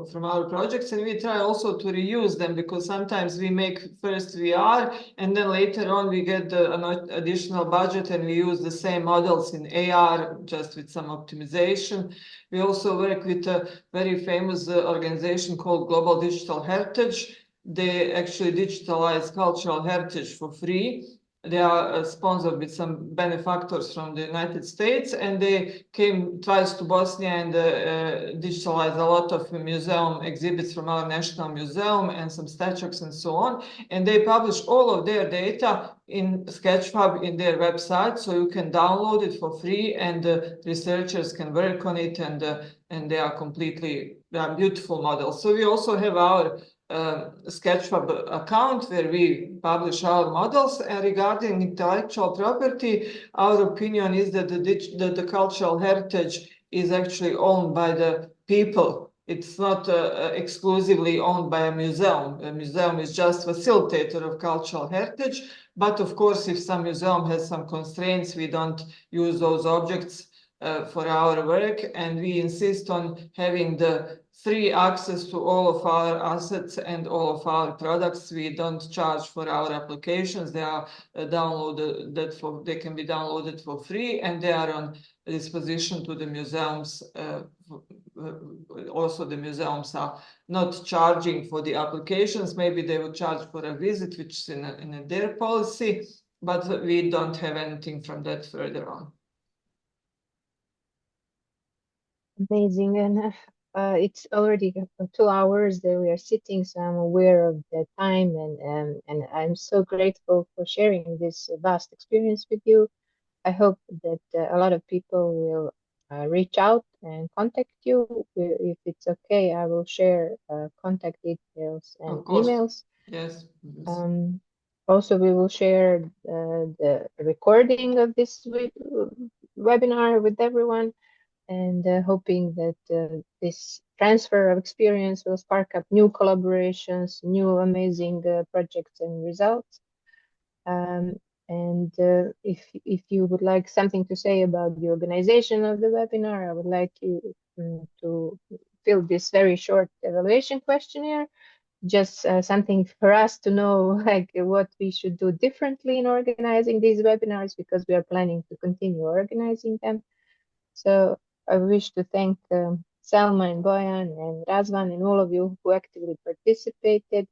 from our projects, and we try also to reuse them, because sometimes we make first VR and then later on we get an additional budget and we use the same models in AR, just with some optimization. We also work with a very famous organization called Global Digital Heritage. They actually digitalize cultural heritage for free. They are sponsored with some benefactors from the United States, and they came twice to Bosnia and digitalized a lot of museum exhibits from our National Museum and some statues and so on. And they publish all of their data in Sketchfab in their website, so you can download it for free, and researchers can work on it, and they are beautiful models. So we also have our Sketchfab account where we publish our models. And regarding intellectual property, our opinion is that the cultural heritage is actually owned by the people. It's not exclusively owned by a museum. A museum is just facilitator of cultural heritage. But of course, if some museum has some constraints, we don't use those objects for our work, and we insist on having the free access to all of our assets and all of our products. We don't charge for our applications. They are they can be downloaded for free, and they are on disposition to the museums. Also, the museums are not charging for the applications. Maybe they would charge for a visit, which is in their policy, but we don't have anything from that further on. Amazing. And it's already 2 hours that we are sitting, so I'm aware of the time, and I'm so grateful for sharing this vast experience with you. I hope that a lot of people will reach out and contact you. If it's okay, I will share contact details and emails. Yes. Also, we will share the recording of this webinar with everyone, and hoping that this transfer of experience will spark up new collaborations, new amazing projects and results. And if you would like something to say about the organization of the webinar, I would like you to fill this very short evaluation questionnaire. Just something for us to know, like what we should do differently in organizing these webinars, because we are planning to continue organizing them. So I wish to thank Selma and Bojan and Razvan and all of you who actively participated,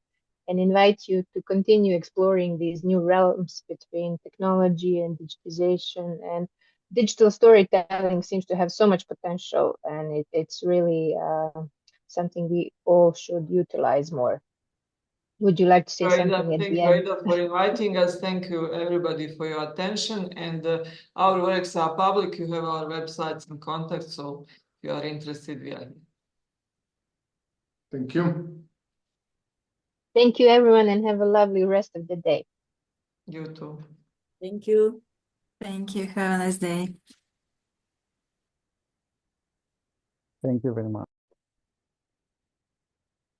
and invite you to continue exploring these new realms between technology and digitization. And digital storytelling seems to have so much potential, and it's really something we all should utilize more. Would you like to say something at the end? Thank you, Aida, for inviting us. Thank you, everybody, for your attention. And our works are public. You have our websites and contacts, so if you are interested, we are here. Thank you. Thank you, everyone, and have a lovely rest of the day. You too. Thank you. Thank you. Have a nice day. Thank you very much.